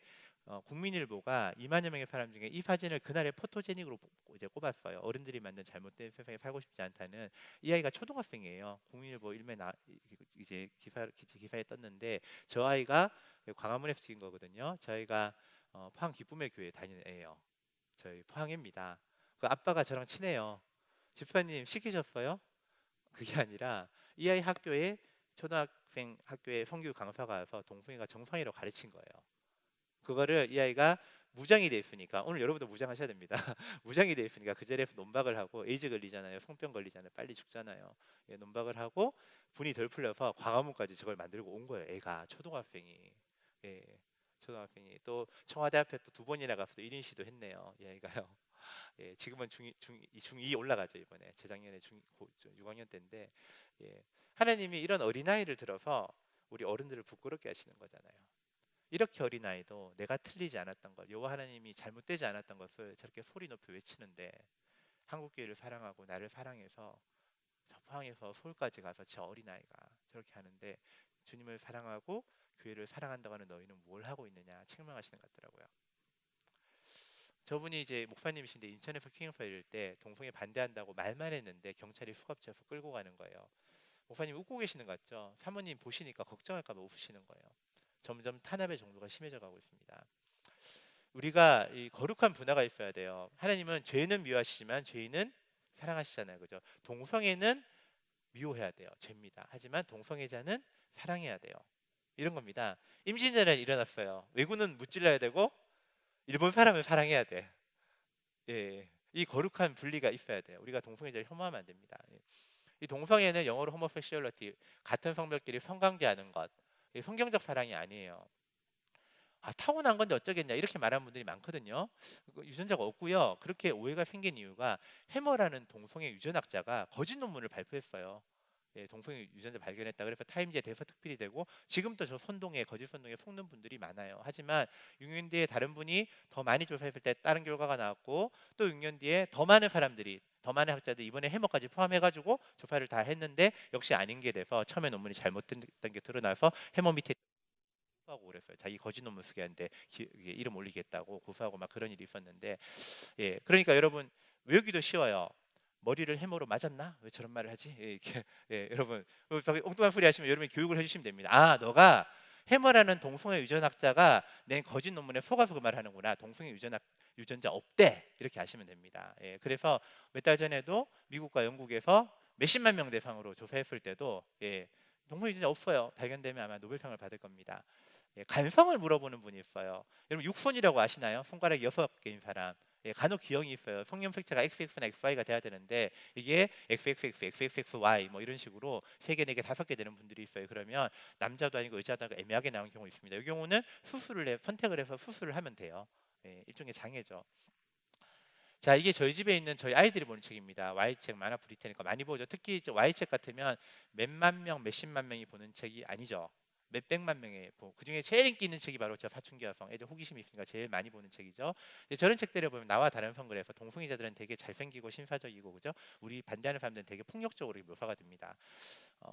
국민일보가 2만여 명의 사람 중에 이 사진을 그날의 포토제닉으로 이제 꼽았어요. 어른들이 만든 잘못된 세상에 살고 싶지 않다는. 이 아이가 초등학생이에요. 국민일보 일면 이제 기사에 떴는데 저 아이가 광화문에서 찍은 거거든요. 저희가 포항 기쁨의 교회 다니는 애예요. 저희 포항입니다. 그 아빠가 저랑 친해요. 집사님 시키셨어요? 그게 아니라 이 아이 학교에 초등학생 학교에 성교 강사가 와서 동성애가 정상이라고 가르친 거예요. 그거를 이 아이가 무장이 돼 있으니까 오늘 여러분도 무장하셔야 됩니다. 무장이 돼 있으니까 그 자리에서 논박을 하고 에이즈 걸리잖아요. 성병 걸리잖아요. 빨리 죽잖아요. 논박을 하고 분이 덜 풀려서 광화문까지 저걸 만들고 온 거예요. 애가 초등학생이. 초등학생이 또 청와대 앞에 또 2번이나 가서 1인 시도 했네요. 이 아이가요. 지금은 중2 올라가죠. 이번에 재작년에 6학년 때인데 하나님이 이런 어린아이를 들어서 우리 어른들을 부끄럽게 하시는 거잖아요. 이렇게 어린아이도 내가 틀리지 않았던 것, 여호와 하나님이 잘못되지 않았던 것을 저렇게 소리 높여 외치는데 한국교회를 사랑하고 나를 사랑해서 저 포항에서 서울까지 가서 저 어린아이가 저렇게 하는데 주님을 사랑하고 교회를 사랑한다고 하는 너희는 뭘 하고 있느냐 책망하시는 것 같더라고요. 저분이 이제 목사님이신데 인천에서 킹행사 이럴 때 동성애 반대한다고 말만 했는데 경찰이 수갑쳐서 끌고 가는 거예요. 목사님 웃고 계시는 것 같죠? 사모님 보시니까 걱정할까 봐 웃으시는 거예요. 점점 탄압의 정도가 심해져 가고 있습니다. 우리가 이 거룩한 분화가 있어야 돼요. 하나님은 죄는 미워하시지만 죄인은 사랑하시잖아요. 그죠? 동성애는 미워해야 돼요. 죄입니다. 하지만 동성애자는 사랑해야 돼요. 이런 겁니다. 임진왜란이 일어났어요. 왜군은 무찔러야 되고 일본 사람을 사랑해야 돼. 이 거룩한 분리가 있어야 돼요. 우리가 동성애자를 혐오하면 안 됩니다. 이 동성애는 영어로 호모섹슈얼리티, 같은 성별끼리 성관계하는 것. 성경적 사랑이 아니에요. 타고난 건데 어쩌겠냐 이렇게 말하는 분들이 많거든요. 유전자가 없고요. 그렇게 오해가 생긴 이유가 해머라는 동성애 유전학자가 거짓 논문을 발표했어요. 동성애 유전자 발견했다. 그래서 타임지에 대서 특필이 되고 지금도 저 선동에 거짓 선동에 속는 분들이 많아요. 하지만 6년 뒤에 다른 분이 더 많이 조사했을 때 다른 결과가 나왔고 또 6년 뒤에 더 많은 사람들이 더 많은 학자들이 이번에 해머까지 포함해가지고 조사를 다 했는데 역시 아닌 게 돼서 처음에 논문이 잘못된 게 드러나서 해머 밑에 고소하고 그랬어요. 자기 거짓 논문 쓰게 하는데 이름 올리겠다고 고소하고 막 그런 일이 있었는데 그러니까 여러분 외우기도 쉬워요. 머리를 해머로 맞았나? 왜 저런 말을 하지? 이렇게 여러분 엉뚱한 소리 하시면 여러분이 교육을 해주시면 됩니다. 너가 해머라는 동성애 유전학자가 낸 거짓 논문에 속아서 그 말을 하는구나. 동성애 유전자 없대 이렇게 하시면 됩니다. 그래서 몇 달 전에도 미국과 영국에서 몇십만 명 대상으로 조사했을 때도 동성애 유전자 없어요. 발견되면 아마 노벨상을 받을 겁니다. 간성을 물어보는 분이 있어요. 여러분 육손이라고 아시나요? 손가락 6개인 사람. 간혹 기형이 있어요. 성형 색채가 XX나 XY가 돼야 되는데 이게 XXX, XXXY 뭐 이런 식으로 3개, 4개, 5개 되는 분들이 있어요. 그러면 남자도 아니고 여자도 아니고 애매하게 나온 경우 있습니다. 이 경우는 선택을 해서 수술을 하면 돼요. 일종의 장애죠. 자, 이게 저희 집에 있는 저희 아이들이 보는 책입니다. Y책 만화 브리테니까 많이 보죠. 특히 Y책 같으면 몇만 명, 몇십만 명이 보는 책이 아니죠. 몇백만 명의 그 중에 제일 인기 있는 책이 바로 저 사춘기 여성, 애들 호기심이 있으니까 제일 많이 보는 책이죠. 저런 책들을 보면 나와 다른 성글에서 동성애자들은 되게 잘생기고 신사적이고 그죠? 우리 반대하는 사람들은 되게 폭력적으로 묘사가 됩니다.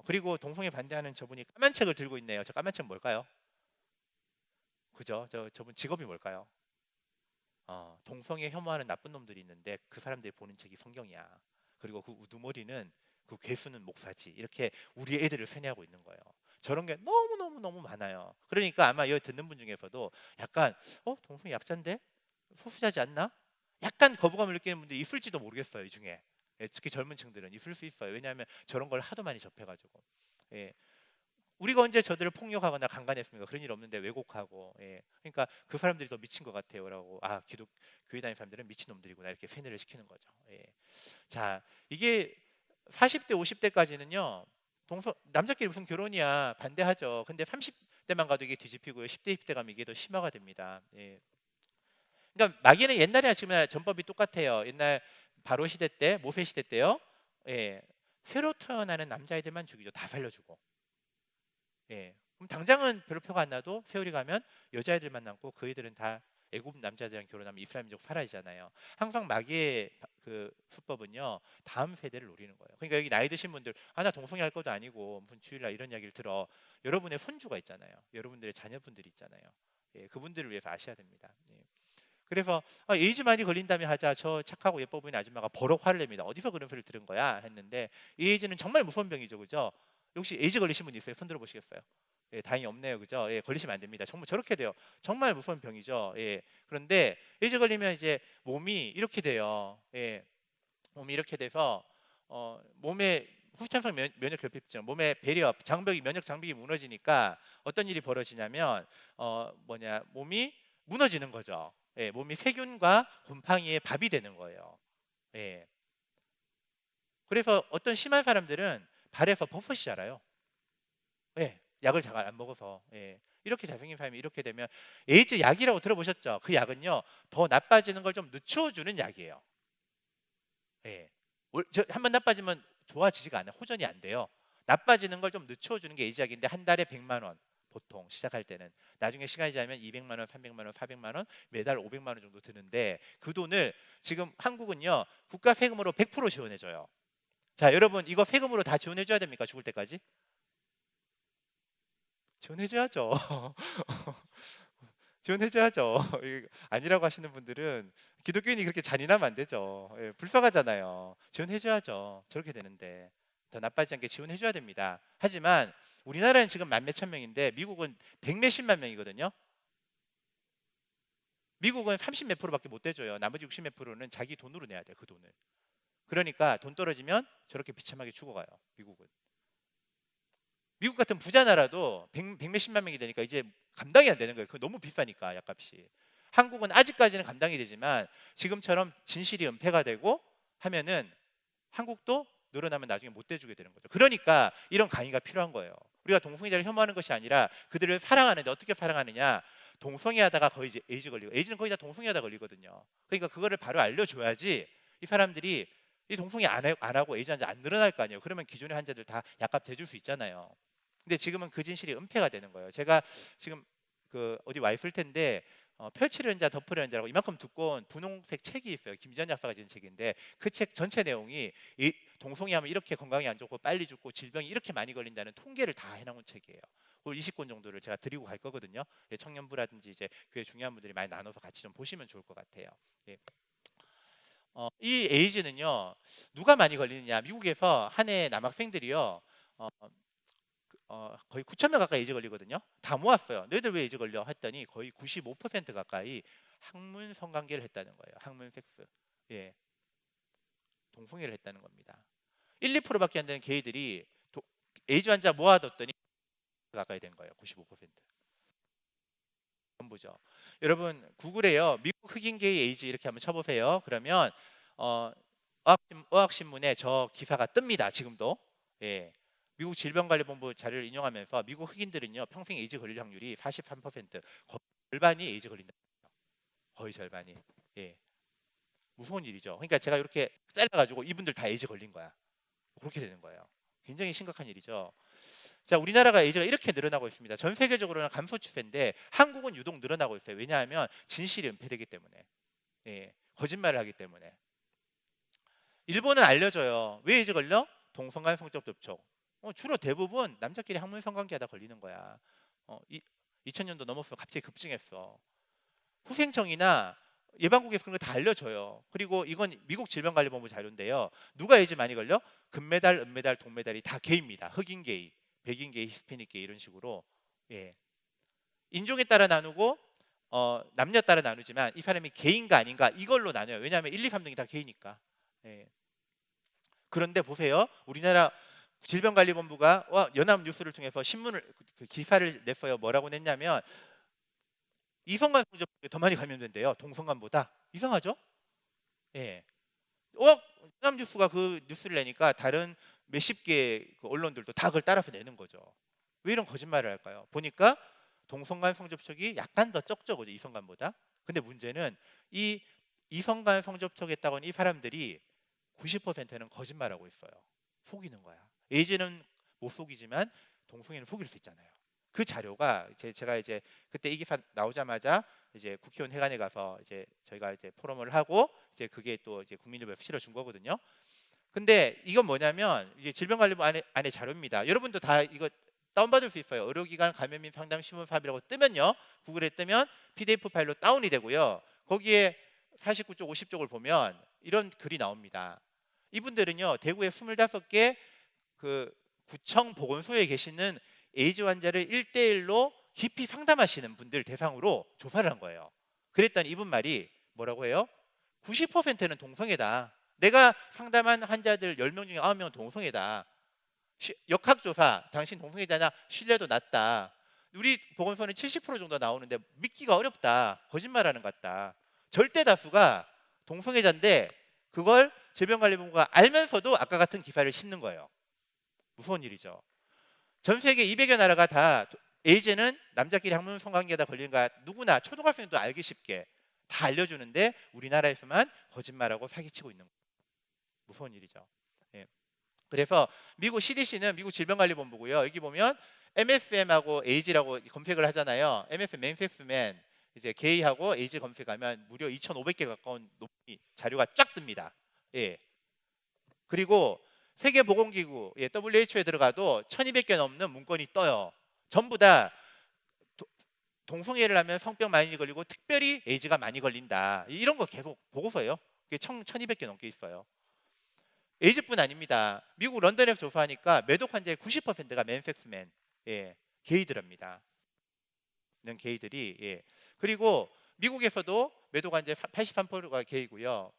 그리고 동성애 반대하는 저분이 까만 책을 들고 있네요. 저 까만 책 뭘까요? 그죠? 저분 직업이 뭘까요? 동성애 혐오하는 나쁜 놈들이 있는데 그 사람들이 보는 책이 성경이야. 그리고 그 우두머리는 그 괴수는 목사지. 이렇게 우리 애들을 세뇌하고 있는 거예요. 저런 게 너무 많아요. 그러니까 아마 여기 듣는 분 중에서도 약간 동성애 약자인데 소수자지 않나? 약간 거부감을 느끼는 분들이 있을지도 모르겠어요. 이 중에 특히 젊은 층들은 있을 수 있어요. 왜냐하면 저런 걸 하도 많이 접해가지고. 우리가 언제 저들을 폭력하거나 강간했습니까? 그런 일 없는데 왜곡하고. 그러니까 그 사람들이 더 미친 것 같아요라고. 교회 다니는 사람들은 미친놈들이구나 이렇게 세뇌를 시키는 거죠. 자, 이게 40대 50대까지는요 남자끼리 무슨 결혼이야 반대하죠. 근데 30대만 가도 이게 뒤집히고요. 10대 20대 가면 이게 더 심화가 됩니다. 그러니까 마귀는 옛날이나 지금이나 전법이 똑같아요. 옛날 바로 시대 때 모세 시대 때요. 새로 태어나는 남자애들만 죽이죠. 다 살려주고. 그럼 당장은 별로 표가 안 나도 세월이 가면 여자애들만 남고 그 애들은 다 애굽 남자들이랑 결혼하면 이스라엘 민족 사라지잖아요. 항상 마귀의 그 수법은요 다음 세대를 노리는 거예요. 그러니까 여기 나이 드신 분들 나 동성애 할 것도 아니고 무슨 주일날 이런 이야기를 들어. 여러분의 손주가 있잖아요. 여러분들의 자녀분들이 있잖아요. 그분들을 위해서 아셔야 됩니다. 그래서 에이즈 많이 걸린다며 하자. 저 착하고 예뻐 보이는 아줌마가 버럭 화를 냅니다. 어디서 그런 소리를 들은 거야 했는데 이 에이즈는 정말 무서운 병이죠. 그죠? 혹시 에이즈 걸리신 분 있어요? 손 들어 보시겠어요? 다행히 없네요. 그죠? 걸리시면 안 됩니다. 정말 저렇게 돼요. 정말 무서운 병이죠. 그런데 에이즈 걸리면 이제 몸이 이렇게 돼요. 몸이 이렇게 돼서 몸에 후천성 면역 결핍증, 몸의 배려 장벽이 면역 장벽이 무너지니까 어떤 일이 벌어지냐면 몸이 무너지는 거죠. 몸이 세균과 곰팡이의 밥이 되는 거예요. 그래서 어떤 심한 사람들은 발에서 버섯이 자라요. 약을 잘 안 먹어서. 이렇게 잘생긴 사람이 이렇게 되면 에이즈 약이라고 들어보셨죠? 그 약은요 더 나빠지는 걸 좀 늦춰주는 약이에요. 한번 나빠지면 좋아지지가 않아요. 호전이 안 돼요. 나빠지는 걸 좀 늦춰주는 게 에이즈 약인데 한 달에 100만 원 보통 시작할 때는. 나중에 시간이 지나면 200만 원, 300만 원, 400만 원, 매달 500만 원 정도 드는데 그 돈을 지금 한국은요 국가 세금으로 100% 지원해줘요. 자, 여러분 이거 세금으로 다 지원해줘야 됩니까? 죽을 때까지? 지원해줘야죠. 지원해줘야죠. 아니라고 하시는 분들은 기독교인이 그렇게 잔인하면 안 되죠. 불쌍하잖아요. 지원해줘야죠. 저렇게 되는데 더 나빠지지 않게 지원해줘야 됩니다. 하지만 우리나라는 지금 만 몇천 명인데 미국은 100몇십만 명이거든요. 미국은 30 몇 프로밖에 못 대줘요. 나머지 60 몇 프로는 자기 돈으로 내야 돼요. 그 돈을. 그러니까 돈 떨어지면 저렇게 비참하게 죽어가요. 미국은. 미국 같은 부자 나라도 100 몇십만 명이 되니까 이제 감당이 안 되는 거예요. 그거 너무 비싸니까 약값이. 한국은 아직까지는 감당이 되지만 지금처럼 진실이 은폐가 되고 하면은 한국도 늘어나면 나중에 못 대주게 되는 거죠. 그러니까 이런 강의가 필요한 거예요. 우리가 동성애자를 혐오하는 것이 아니라 그들을 사랑하는데 어떻게 사랑하느냐? 동성애하다가 거의 이제 에이즈 걸리고, 에이즈는 거의 다 동성애하다 걸리거든요. 그러니까 그거를 바로 알려줘야지 이 사람들이 이 동성애 안 하고 에이즈 환자 안 늘어날 거 아니에요. 그러면 기존의 환자들 다 약값 대줄 수 있잖아요. 근데 지금은 그 진실이 은폐가 되는 거예요. 제가 지금 그 어디 와 있을 텐데 펼치려는 자 덮으려는 자라고 이만큼 두꺼운 분홍색 책이 있어요. 김지현 약사가 지은 책인데 그 책 전체 내용이 이 동성애하면 이렇게 건강이 안 좋고 빨리 죽고 질병이 이렇게 많이 걸린다는 통계를 다 해놓은 책이에요. 그걸 20권 정도를 제가 드리고 갈 거거든요. 예, 청년부라든지 이제 교회 중요한 분들이 많이 나눠서 같이 좀 보시면 좋을 것 같아요. 예. 이 에이즈는요 누가 많이 걸리느냐? 미국에서 한 해 남학생들이요 거의 9천 명 가까이 에이즈 걸리거든요. 다 모았어요. 너희들 왜 에이즈 걸려? 했더니 거의 95% 가까이 학문 성관계를 했다는 거예요. 학문 섹스. 예. 동성애를 했다는 겁니다. 1, 2%밖에 안 되는 게이들이 에이즈 환자 모아뒀더니 가까이 된 거예요. 95%. 전부죠. 여러분 구글에요. 미국 흑인 게이 에이즈 이렇게 한번 쳐보세요. 그러면 의학신문에 저 기사가 뜹니다. 지금도. 예. 미국 질병관리본부 자료를 인용하면서 미국 흑인들은요 평생 에이즈 걸릴 확률이 43%, 거의 절반이 에이즈 걸린다. 거의 절반이. 예. 무서운 일이죠. 그러니까 제가 이렇게 잘라가지고 이분들 다 에이즈 걸린 거야. 그렇게 되는 거예요. 굉장히 심각한 일이죠. 자, 우리나라가 에이즈가 이렇게 늘어나고 있습니다. 전 세계적으로는 감소 추세인데 한국은 유독 늘어나고 있어요. 왜냐하면 진실이 은폐되기 때문에. 예. 거짓말을 하기 때문에. 일본은 알려줘요. 왜 에이즈 걸려? 동성간 성적 접촉. 주로 대부분 남자끼리 학문 성관계하다 걸리는 거야. 2000년도 넘었으면 갑자기 급증했어. 후생청이나 예방국에서 그런 거 다 알려줘요. 그리고 이건 미국 질병관리본부 자료인데요. 누가 에이즈 많이 걸려? 금메달, 은메달, 동메달이 다 게이입니다. 흑인 게이, 백인 게이, 히스패닉 게이 이런 식으로. 예. 인종에 따라 나누고 남녀 따라 나누지만 이 사람이 게이인가 아닌가 이걸로 나눠요. 왜냐하면 1, 2, 3등이 다 게이니까. 예. 그런데 보세요. 우리나라 질병관리본부가 연합뉴스를 통해서 신문을 그 기사를 냈어요. 뭐라고 냈냐면 이성간 성접촉에 더 많이 감염된대요. 동성간보다. 이상하죠? 예. 연합뉴스가 그 뉴스를 내니까 다른 몇십 개 그 언론들도 다 그걸 따라서 내는 거죠. 왜 이런 거짓말을 할까요? 보니까 동성간 성접촉이 약간 더 적죠, 이성간보다. 근데 문제는 이 이성간 성접촉했다고 하는 이 사람들이 90%는 거짓말하고 있어요. 속이는 거야. 에이즈는 못 속이지만 동성애는 속일 수 있잖아요. 그 자료가 제가 이제 그때 이 기사 나오자마자 이제 국회의원 회관에 가서 이제 저희가 이제 포럼을 하고 이제 그게 또 이제 국민일보에 실어준 거거든요. 근데 이건 뭐냐면 이제 질병관리부 안에 자료입니다. 여러분도 다 이거 다운받을 수 있어요. 의료기관 감염 및 상담 신문 사업이라고 뜨면요. 구글에 뜨면 PDF 파일로 다운이 되고요. 거기에 49쪽, 50쪽을 보면 이런 글이 나옵니다. 이분들은요 대구에 25개 그 구청 보건소에 계시는 에이즈 환자를 1대1로 깊이 상담하시는 분들 대상으로 조사를 한 거예요. 그랬더니 이분 말이 뭐라고 해요? 90%는 동성애다. 내가 상담한 환자들 10명 중에 9명은 동성애다. 역학조사, 당신 동성애자냐? 신뢰도 낮다. 우리 보건소는 70% 정도 나오는데 믿기가 어렵다. 거짓말하는 것 같다. 절대 다수가 동성애자인데 그걸 질병관리본부가 알면서도 아까 같은 기사를 싣는 거예요. 무서운 일이죠. 전 세계 200여 나라가 다 에이즈는 남자끼리 학문 성관계다 걸리는 거 누구나 초등학생도 알기 쉽게 다 알려주는데 우리나라에서만 거짓말하고 사기치고 있는 거예요. 무서운 일이죠. 예. 그래서 미국 CDC는 미국 질병관리본부고요. 여기 보면 MSM하고 에이즈라고 검색을 하잖아요. MSM, 맨섹스맨, 이제 게이하고 에이즈 검색하면 무려 2,500개 가까운 자료가 쫙 뜹니다. 예. 그리고 세계보건기구 WHO에 들어가도 1,200개 넘는 문건이 떠요. 전부 다 동성애를 하면 성병 많이 걸리고 특별히 에이즈가 많이 걸린다. 이런 거 계속 보고서예요. 그게 1,200개 넘게 있어요. 에이즈뿐 아닙니다. 미국 런던에서 조사하니까 매독 환자의 90%가 맨섹스맨, 게이들입니다. 는 게이들이. 예. 그리고 미국에서도 매독 환자의 83%가 게이고요.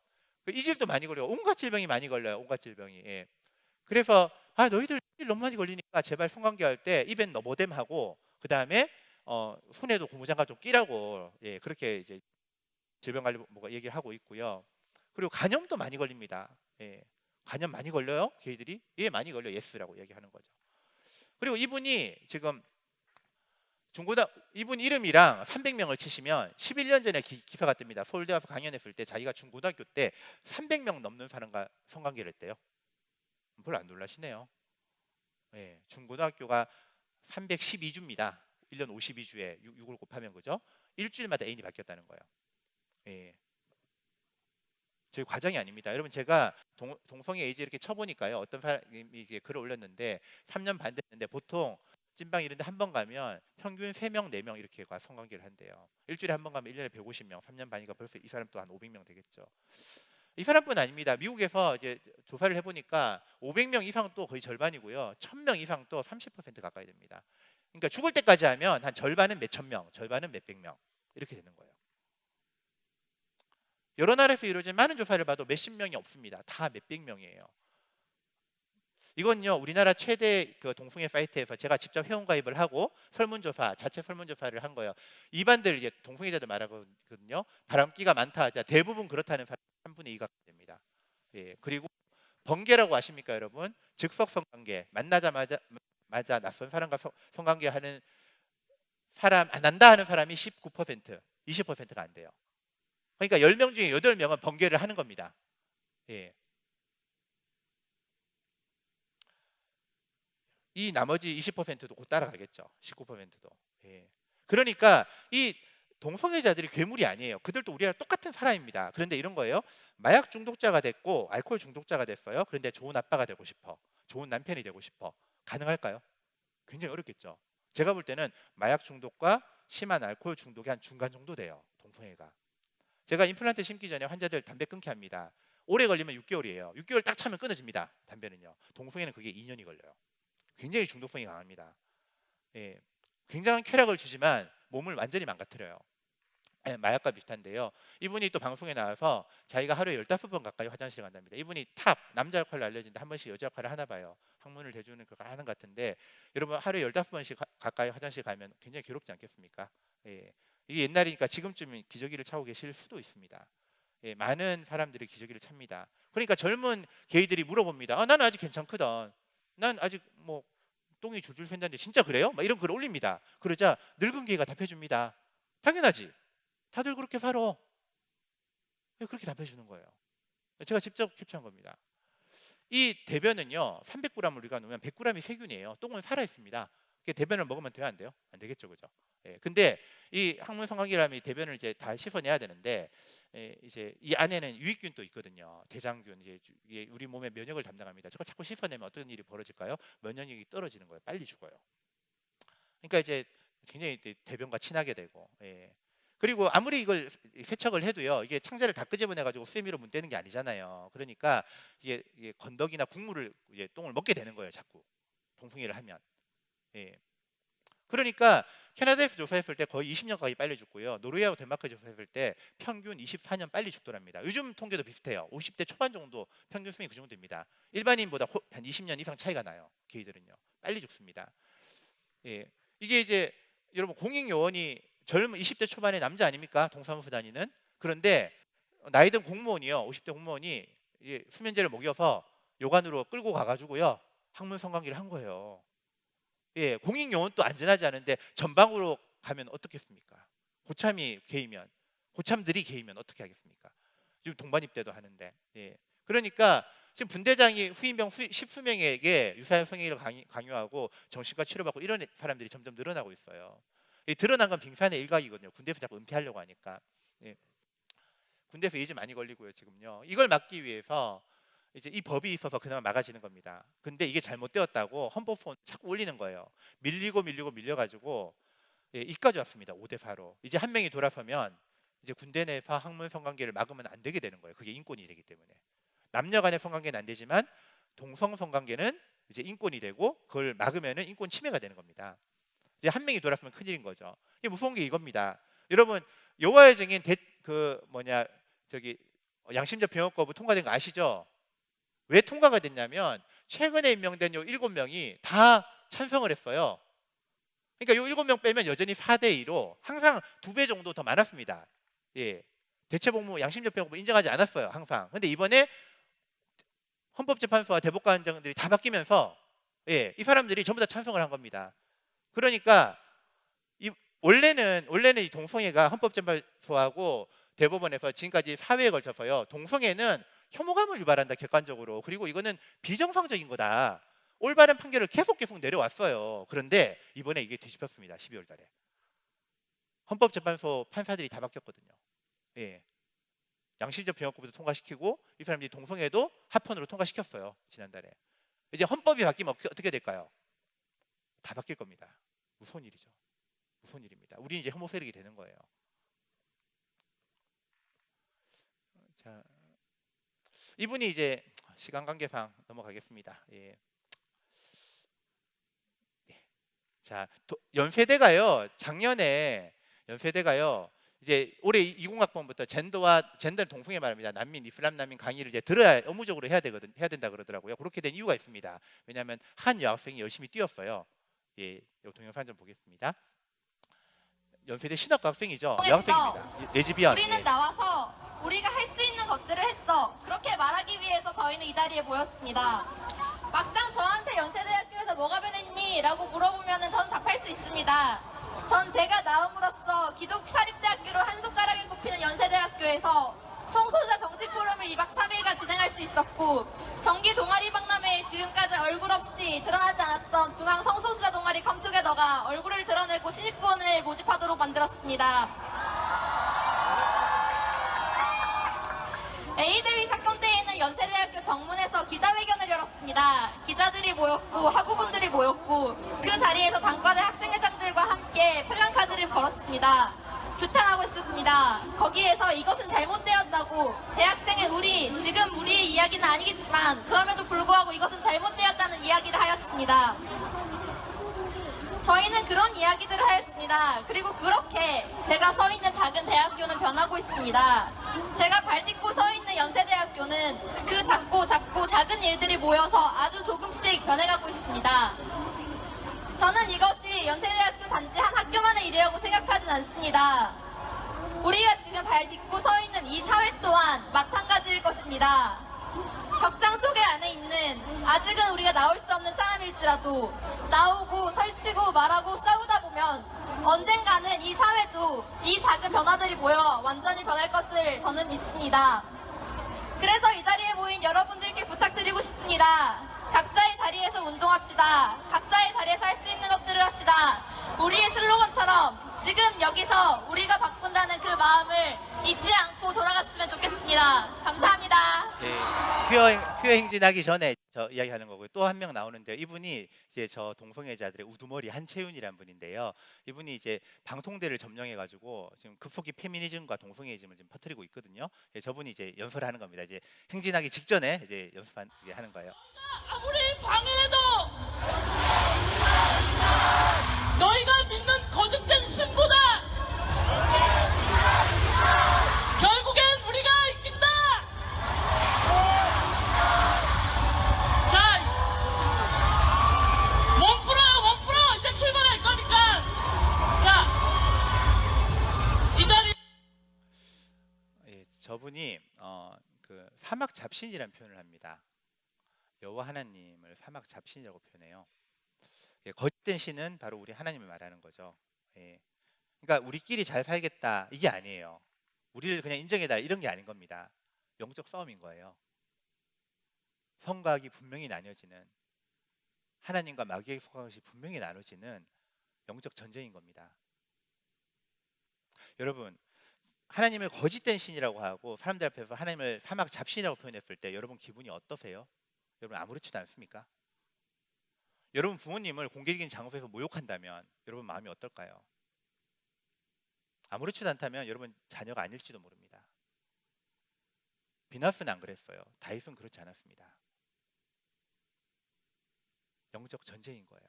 이질도 많이 걸려요. 온갖 질병이 많이 걸려요. 온갖 질병이. 예. 그래서 너희들 너무 많이 걸리니까 제발 성관계할 때 입엔 모뎀하고 그 다음에 손에도 고무장갑 좀 끼라고 그렇게 이제 질병관리본부가 얘기를 하고 있고요. 그리고 간염도 많이 걸립니다. 간염 많이 걸려요? 게이들이? 예, 많이 걸려. 예스라고 얘기하는 거죠. 그리고 이분이 지금 이분 이름이랑 300명을 치시면 11년 전에 기사가 뜹니다. 서울대 와서 강연했을 때 자기가 중고등학교 때 300명 넘는 사람과 성관계를 했대요. 별로 안 놀라시네요. 예, 중고등학교가 312주입니다. 1년 52주에 6을 곱하면 그죠? 일주일마다 애인이 바뀌었다는 거예요. 예. 저희 과정이 아닙니다. 여러분 제가 동성애 에이즈 이렇게 쳐보니까요. 어떤 사람이 이제 글을 올렸는데 3년 반 됐는데 보통 찐방 이런 데 한 번 가면 평균 3명, 4명 이렇게 성관계를 한대요. 일주일에 한 번 가면 1년에 150명, 3년 반이니까 벌써 이 사람 또 한 500명 되겠죠. 이 사람뿐 아닙니다. 미국에서 이제 조사를 해보니까 500명 이상 또 거의 절반이고요. 1000명 이상 또 30% 가까이 됩니다. 그러니까 죽을 때까지 하면 한 절반은 몇천 명, 절반은 몇백 명 이렇게 되는 거예요. 여러 나라에서 이루어진 많은 조사를 봐도 몇십 명이 없습니다. 다 몇백 명이에요. 이건요 우리나라 최대 그 동성애 사이트에서 제가 직접 회원가입을 하고 설문조사, 자체 설문조사를 한 거예요. 일반들 이제 동성애자들 말하거든요. 바람기가 많다 하자 대부분 그렇다는 사람 3분의 2가 됩니다. 예, 그리고 번개라고 아십니까 여러분? 즉석 성관계 만나자마자 낯선 사람과 성관계하는 사람 안 한다 하는 사람이 19%, 20%가 안 돼요. 그러니까 10명 중에 8명은 번개를 하는 겁니다. 예. 이 나머지 20%도 곧 따라가겠죠. 19%도. 예. 그러니까 이 동성애자들이 괴물이 아니에요. 그들도 우리랑 똑같은 사람입니다. 그런데 이런 거예요. 마약 중독자가 됐고 알코올 중독자가 됐어요. 그런데 좋은 아빠가 되고 싶어. 좋은 남편이 되고 싶어. 가능할까요? 굉장히 어렵겠죠. 제가 볼 때는 마약 중독과 심한 알코올 중독이 한 중간 정도 돼요. 동성애가. 제가 임플란트 심기 전에 환자들 담배 끊게 합니다. 오래 걸리면 6개월이에요. 6개월 딱 차면 끊어집니다. 담배는요. 동성애는 그게 2년이 걸려요. 굉장히 중독성이 강합니다. 예, 굉장한 쾌락을 주지만 몸을 완전히 망가뜨려요. 예, 마약과 비슷한데요. 이분이 또 방송에 나와서 자기가 하루에 15번 가까이 화장실 간답니다. 이분이 탑 남자 역할로 알려진데 한 번씩 여자 역할을 하나 봐요. 학문을 대주는 그거 하는 것 같은데 여러분 하루에 15번씩 가까이 화장실 가면 굉장히 괴롭지 않겠습니까? 예, 이게 옛날이니까 지금쯤 기저귀를 차고 계실 수도 있습니다. 예, 많은 사람들이 기저귀를 찹니다. 그러니까 젊은 게이들이 물어봅니다. 나는 아직 괜찮거든. 난 아직 뭐 똥이 줄줄 샌다는데 진짜 그래요? 막 이런 글 올립니다. 그러자 늙은 게이가 답해줍니다. 당연하지. 다들 그렇게 살아. 그렇게 답해주는 거예요. 제가 직접 캡처한 겁니다. 이 대변은요 300g을 우리가 넣으면 100g이 세균이에요. 똥은 살아있습니다. 대변을 먹으면 돼요 안 돼요? 안 되겠죠 그죠? 예, 근데 이 항문 성관계라면 대변을 이제 다 씻어내야 되는데 이제 이 안에는 유익균도 있거든요. 대장균 이게 우리 몸의 면역을 담당합니다. 저걸 자꾸 씻어내면 어떤 일이 벌어질까요? 면역력이 떨어지는 거예요. 빨리 죽어요. 그러니까 이제 굉장히 대변과 친하게 되고 예. 그리고 아무리 이걸 세척을 해도요 이게 창자를 다 끄집어내 가지고 수세미로 문 떼는 게 아니잖아요. 그러니까 이게 건더기나 국물을 이제 똥을 먹게 되는 거예요. 자꾸 동성애를 하면. 예. 그러니까 캐나다에서 조사했을 때 거의 20년 가까이 빨리 죽고요. 노르웨이하고 덴마크 조사했을 때 평균 24년 빨리 죽더랍니다. 요즘 통계도 비슷해요. 50대 초반 정도 평균 수명이 그 정도 됩니다. 일반인보다 한 20년 이상 차이가 나요. 게이들은요. 빨리 죽습니다. 예. 이게 이제 여러분 공익 요원이 젊은 20대 초반의 남자 아닙니까? 동사무소 다니는. 그런데 나이 든 공무원이요. 50대 공무원이 수면제를 먹여서 요관으로 끌고 가가지고요. 항문 성관계를 한 거예요. 예, 공익 요원도 안전하지 않은데 전방으로 가면 어떻겠습니까? 고참이 게이면, 고참들이 게이면 어떻게 하겠습니까? 지금 동반 입대도 하는데, 예. 그러니까 지금 분대장이 후임병 십수명에게 유사한 성행위를 강요하고 정신과 치료받고 이런 사람들이 점점 늘어나고 있어요. 드러난 건 빙산의 일각이거든요. 군대에서 자꾸 은폐하려고 하니까. 예. 군대에서 예지 많이 걸리고요, 지금요. 이걸 막기 위해서 이제 이 법이 있어서 그나마 막아지는 겁니다. 근데 이게 잘못되었다고 헌법소원 자꾸 올리는 거예요. 밀려가지고 예, 이까지 왔습니다. 5대4로. 이제 한 명이 돌아서면 이제 군대 내에서 학문 성관계를 막으면 안 되게 되는 거예요. 그게 인권이 되기 때문에. 남녀 간의 성관계는 안 되지만 동성 성관계는 이제 인권이 되고 그걸 막으면은 인권 침해가 되는 겁니다. 이제 한 명이 돌아서면 큰일인 거죠. 이게 무서운 게 이겁니다. 여러분 여호와의 증인 양심적 병역 거부 통과된 거 아시죠? 왜 통과가 됐냐면 최근에 임명된 요 7명이 다 찬성을 했어요. 그러니까 요 7명 빼면 여전히 4대2로 항상 2배 정도 더 많았습니다. 예. 대체복무 양심적 병역을 인정하지 않았어요. 항상. 근데 이번에 헌법재판소와 대법관장들이 다 바뀌면서 예, 이 사람들이 전부 다 찬성을 한 겁니다. 그러니까 원래는 이 동성애가 헌법재판소하고 대법원에서 지금까지 4회에 걸쳐서요. 동성애는 혐오감을 유발한다 객관적으로. 그리고 이거는 비정상적인 거다. 올바른 판결을 계속 내려왔어요. 그런데 이번에 이게 뒤집혔습니다. 12월 달에. 헌법재판소 판사들이 다 바뀌었거든요. 예. 양심적 병역법도 통과시키고 이 사람들이 동성애도 합헌으로 통과시켰어요. 지난달에. 이제 헌법이 바뀌면 어떻게 될까요? 다 바뀔 겁니다. 무서운 일이죠. 무서운 일입니다. 우리는 이제 혐오 세력이 되는 거예요. 자, 이분이 이제 시간 관계상 넘어가겠습니다. 예. 자, 연세대가요. 작년에 연세대가요. 이제 올해 20학번부터 젠더는 동성애 말입니다. 난민, 이슬람 난민 강의를 이제 들어야 의무적으로 해야 된다 그러더라고요. 그렇게 된 이유가 있습니다. 왜냐하면 한 여학생이 열심히 뛰었어요. 예, 이 동영상 좀 보겠습니다. 연세대 신학과 학생이죠. 여학생입니다. 레즈비언. 우리는 예. 나와서 우리가 할 수 있는 것들을 했어. 그렇게 말하기 위해서 저희는 이 자리에 모였습니다. 막상 저한테 연세대학교에서 뭐가 변했니? 라고 물어보면 전 답할 수 있습니다. 전 제가 나옴으로써 기독사립대학교로 한 손가락에 꼽히는 연세대학교에서 성소수자 정치 포럼을 2박 3일간 진행할 수 있었고, 정기 동아리 박람회에 지금까지 얼굴 없이 드러나지 않았던 중앙 성소수자 동아리 컴투게더가 얼굴을 드러내고 신입부원을 모집하도록 만들었습니다. A대위 사건 때에는 연세대학교 정문에서 기자회견을 열었습니다. 기자들이 모였고 학우분들이 모였고 그 자리에서 단과대 학생회장들과 함께 플랜카드를 걸었습니다. 규탄하고 있습니다. 거기에서 이것은 잘못되었다고, 대학생의 지금 우리의 이야기는 아니겠지만 그럼에도 불구하고 이것은 잘못되었다는 이야기를 하였습니다. 저희는 그런 이야기들을 하였습니다. 그리고 그렇게 제가 서 있는 작은 대학교는 변하고 있습니다. 제가 발 딛고 서 있는 연세대학교는 그 작고 작은 일들이 모여서 아주 조금씩 변해가고 있습니다. 저는 이것이 연세대학교 단지 한 학교만의 일이라고 생각하진 않습니다. 우리가 지금 발 딛고 서 있는 이 사회 또한 마찬가지일 것입니다. 벽장 속에 안에 있는 아직은 우리가 나올 수 없는 사람일지라도 나오고 설치고 말하고 싸우다 보면 언젠가는 이 사회도 이 작은 변화들이 모여 완전히 변할 것을 저는 믿습니다. 그래서 이 자리에 모인 여러분들께 부탁드리고 싶습니다. 각자의 자리에서 운동합시다. 각자의 자리에서 할 수 있는 것들을 합시다. 우리의 슬로건처럼 지금 여기서 우리가 바꾼다는 그 마음을 잊지 않고 돌아갔으면 좋겠습니다. 감사합니다. 예, 퓨어 행진하기 전에 저 이야기하는 거고요. 또 한 명 나오는데요. 이분이 이제 저 동성애자들의 우두머리 한채윤이라는 분인데요. 이분이 이제 방통대를 점령해가지고 지금 급속히 페미니즘과 동성애즘을 지금 퍼뜨리고 있거든요. 예, 저분이 이제 연설을 하는 겁니다. 이제 행진하기 직전에 이제 하는 거예요. 아무리 방해해도 너희가 믿는 거짓된 신보다 결국엔 우리가 이긴다. 자, 몸 풀어 이제 출발할 거니까. 자, 이 자리. 예, 저분이 그 사막 잡신이라는 표현을 합니다. 여호와 하나님을 사막 잡신이라고 표현해요. 예, 거짓된 신은 바로 우리 하나님을 말하는 거죠. 예. 그러니까 우리끼리 잘 살겠다 이게 아니에요. 우리를 그냥 인정해달라 이런 게 아닌 겁니다. 영적 싸움인 거예요. 성과 악이 분명히 나뉘어지는, 하나님과 마귀에게 속한 것이 분명히 나눠지는 영적 전쟁인 겁니다. 여러분, 하나님을 거짓된 신이라고 하고 사람들 앞에서 하나님을 사막 잡신이라고 표현했을 때 여러분 기분이 어떠세요? 여러분 아무렇지도 않습니까? 여러분 부모님을 공개적인 장소에서 모욕한다면 여러분 마음이 어떨까요? 아무렇지도 않다면 여러분 자녀가 아닐지도 모릅니다. 비나스는 안 그랬어요. 다윗은 그렇지 않았습니다. 영적 전쟁인 거예요.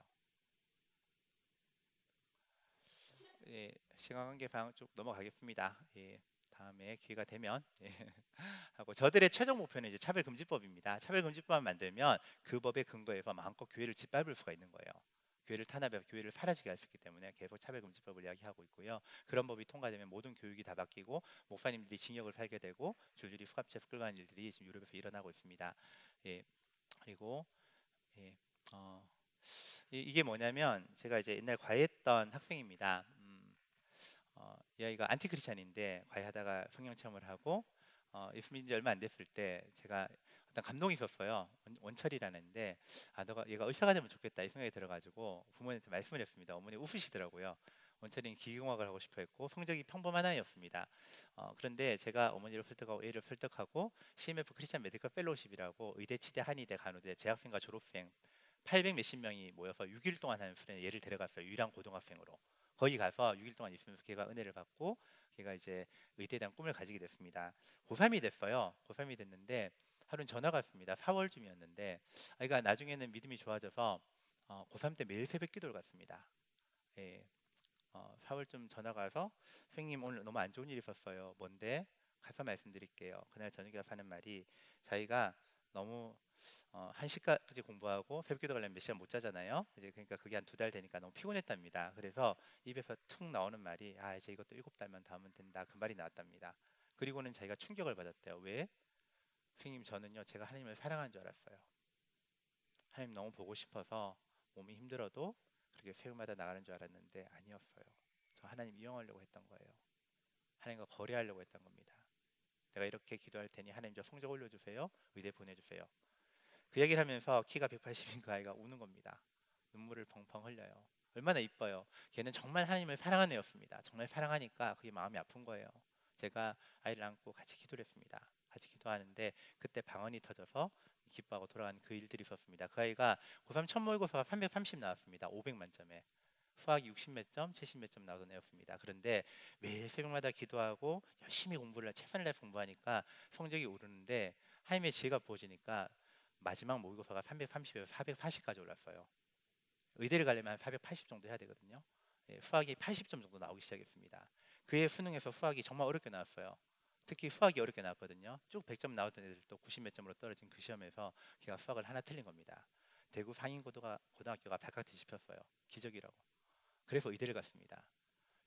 예, 시간 관계상 쭉 넘어가겠습니다. 예, 다음에 기회가 되면 하고, 저들의 최종 목표는 이제 차별금지법입니다. 차별금지법만 만들면 그 법의 근거에서 마음껏 교회를 짓밟을 수가 있는 거예요. 교회를 탄압해서 교회를 사라지게 할 수 있기 때문에 계속 차별금지법을 이야기하고 있고요. 그런 법이 통과되면 모든 교육이 다 바뀌고 목사님들이 징역을 살게 되고 줄줄이 수갑채에서 끌고 가는 일들이 지금 유럽에서 일어나고 있습니다. 예, 그리고 예, 이게 뭐냐면 제가 이제 옛날 과외했던 학생입니다. 이 아이가 안티크리스찬인데 과외하다가 성령 체험을 하고 예수 믿은 지 얼마 안 됐을 때 제가 어떤 감동이 있었어요. 원철이라는데 너가 얘가 의사가 되면 좋겠다 이 생각이 들어가지고 부모님한테 말씀을 했습니다. 어머니 웃으시더라고요. 원철이는 기계공학을 하고 싶어 했고 성적이 평범한 아이였습니다. 그런데 제가 어머니를 설득하고 애를 설득하고 CMF 크리스찬 메디컬 펠로우십이라고 의대, 치대, 한의대, 간호대 재학생과 졸업생 800 몇십 명이 모여서 6일 동안 하는 수련회 얘를 데려갔어요. 유일한 고등학생으로. 거기 가서 6일 동안 있으면서 걔가 은혜를 받고 걔가 이제 의대에 대한 꿈을 가지게 됐습니다. 고3이 됐어요. 고3이 됐는데 하루는 전화가 왔습니다. 4월쯤이었는데 아이가 나중에는 믿음이 좋아져서 고3 때 매일 새벽 기도를 갔습니다. 예. 4월쯤 전화가 와서 선생님 오늘 너무 안 좋은 일이 있었어요. 뭔데? 가서 말씀드릴게요. 그날 저녁에 와서 하는 말이 자기가 너무 1시까지 공부하고 새벽 기도 가려면 몇 시간 못 자잖아요. 이제 그러니까 그게 한 2달 되니까 너무 피곤했답니다. 그래서 입에서 툭 나오는 말이 이제 이것도 7달만 더 하면 된다. 그 말이 나왔답니다. 그리고는 자기가 충격을 받았대요. 왜? 선생님 저는요 제가 하나님을 사랑하는 줄 알았어요. 하나님 너무 보고 싶어서 몸이 힘들어도 그렇게 새벽마다 나가는 줄 알았는데 아니었어요. 저 하나님 이용하려고 했던 거예요. 하나님과 거래하려고 했던 겁니다. 내가 이렇게 기도할 테니 하나님 저 성적 올려주세요. 의대 보내주세요. 그 얘기를 하면서 키가 180인 그 아이가 우는 겁니다. 눈물을 펑펑 흘려요. 얼마나 이뻐요. 걔는 정말 하나님을 사랑하는 애였습니다. 정말 사랑하니까 그게 마음이 아픈 거예요. 제가 아이를 안고 같이 기도를 했습니다. 같이 기도하는데 그때 방언이 터져서 기뻐하고 돌아간 그 일들이 있었습니다. 그 아이가 고3 첫 모의고사가 330 나왔습니다. 500 만점에. 수학 60 몇 점, 70 몇 점 나오던 애였습니다. 그런데 매일 새벽마다 기도하고 열심히 공부를 최선을 다해서 공부하니까 성적이 오르는데 하나님의 지혜가 부어지니까 마지막 모의고사가 330에서 440까지 올랐어요. 의대를 가려면 480 정도 해야 되거든요. 수학이 80점 정도 나오기 시작했습니다. 그의 수능에서 수학이 정말 어렵게 나왔어요. 특히 수학이 어렵게 나왔거든요. 쭉 100점 나왔던 애들도 90 몇 점으로 떨어진 그 시험에서 걔가 수학을 하나 틀린 겁니다. 대구 상인고등학교가 발칵 뒤집혔어요. 기적이라고. 그래서 의대를 갔습니다.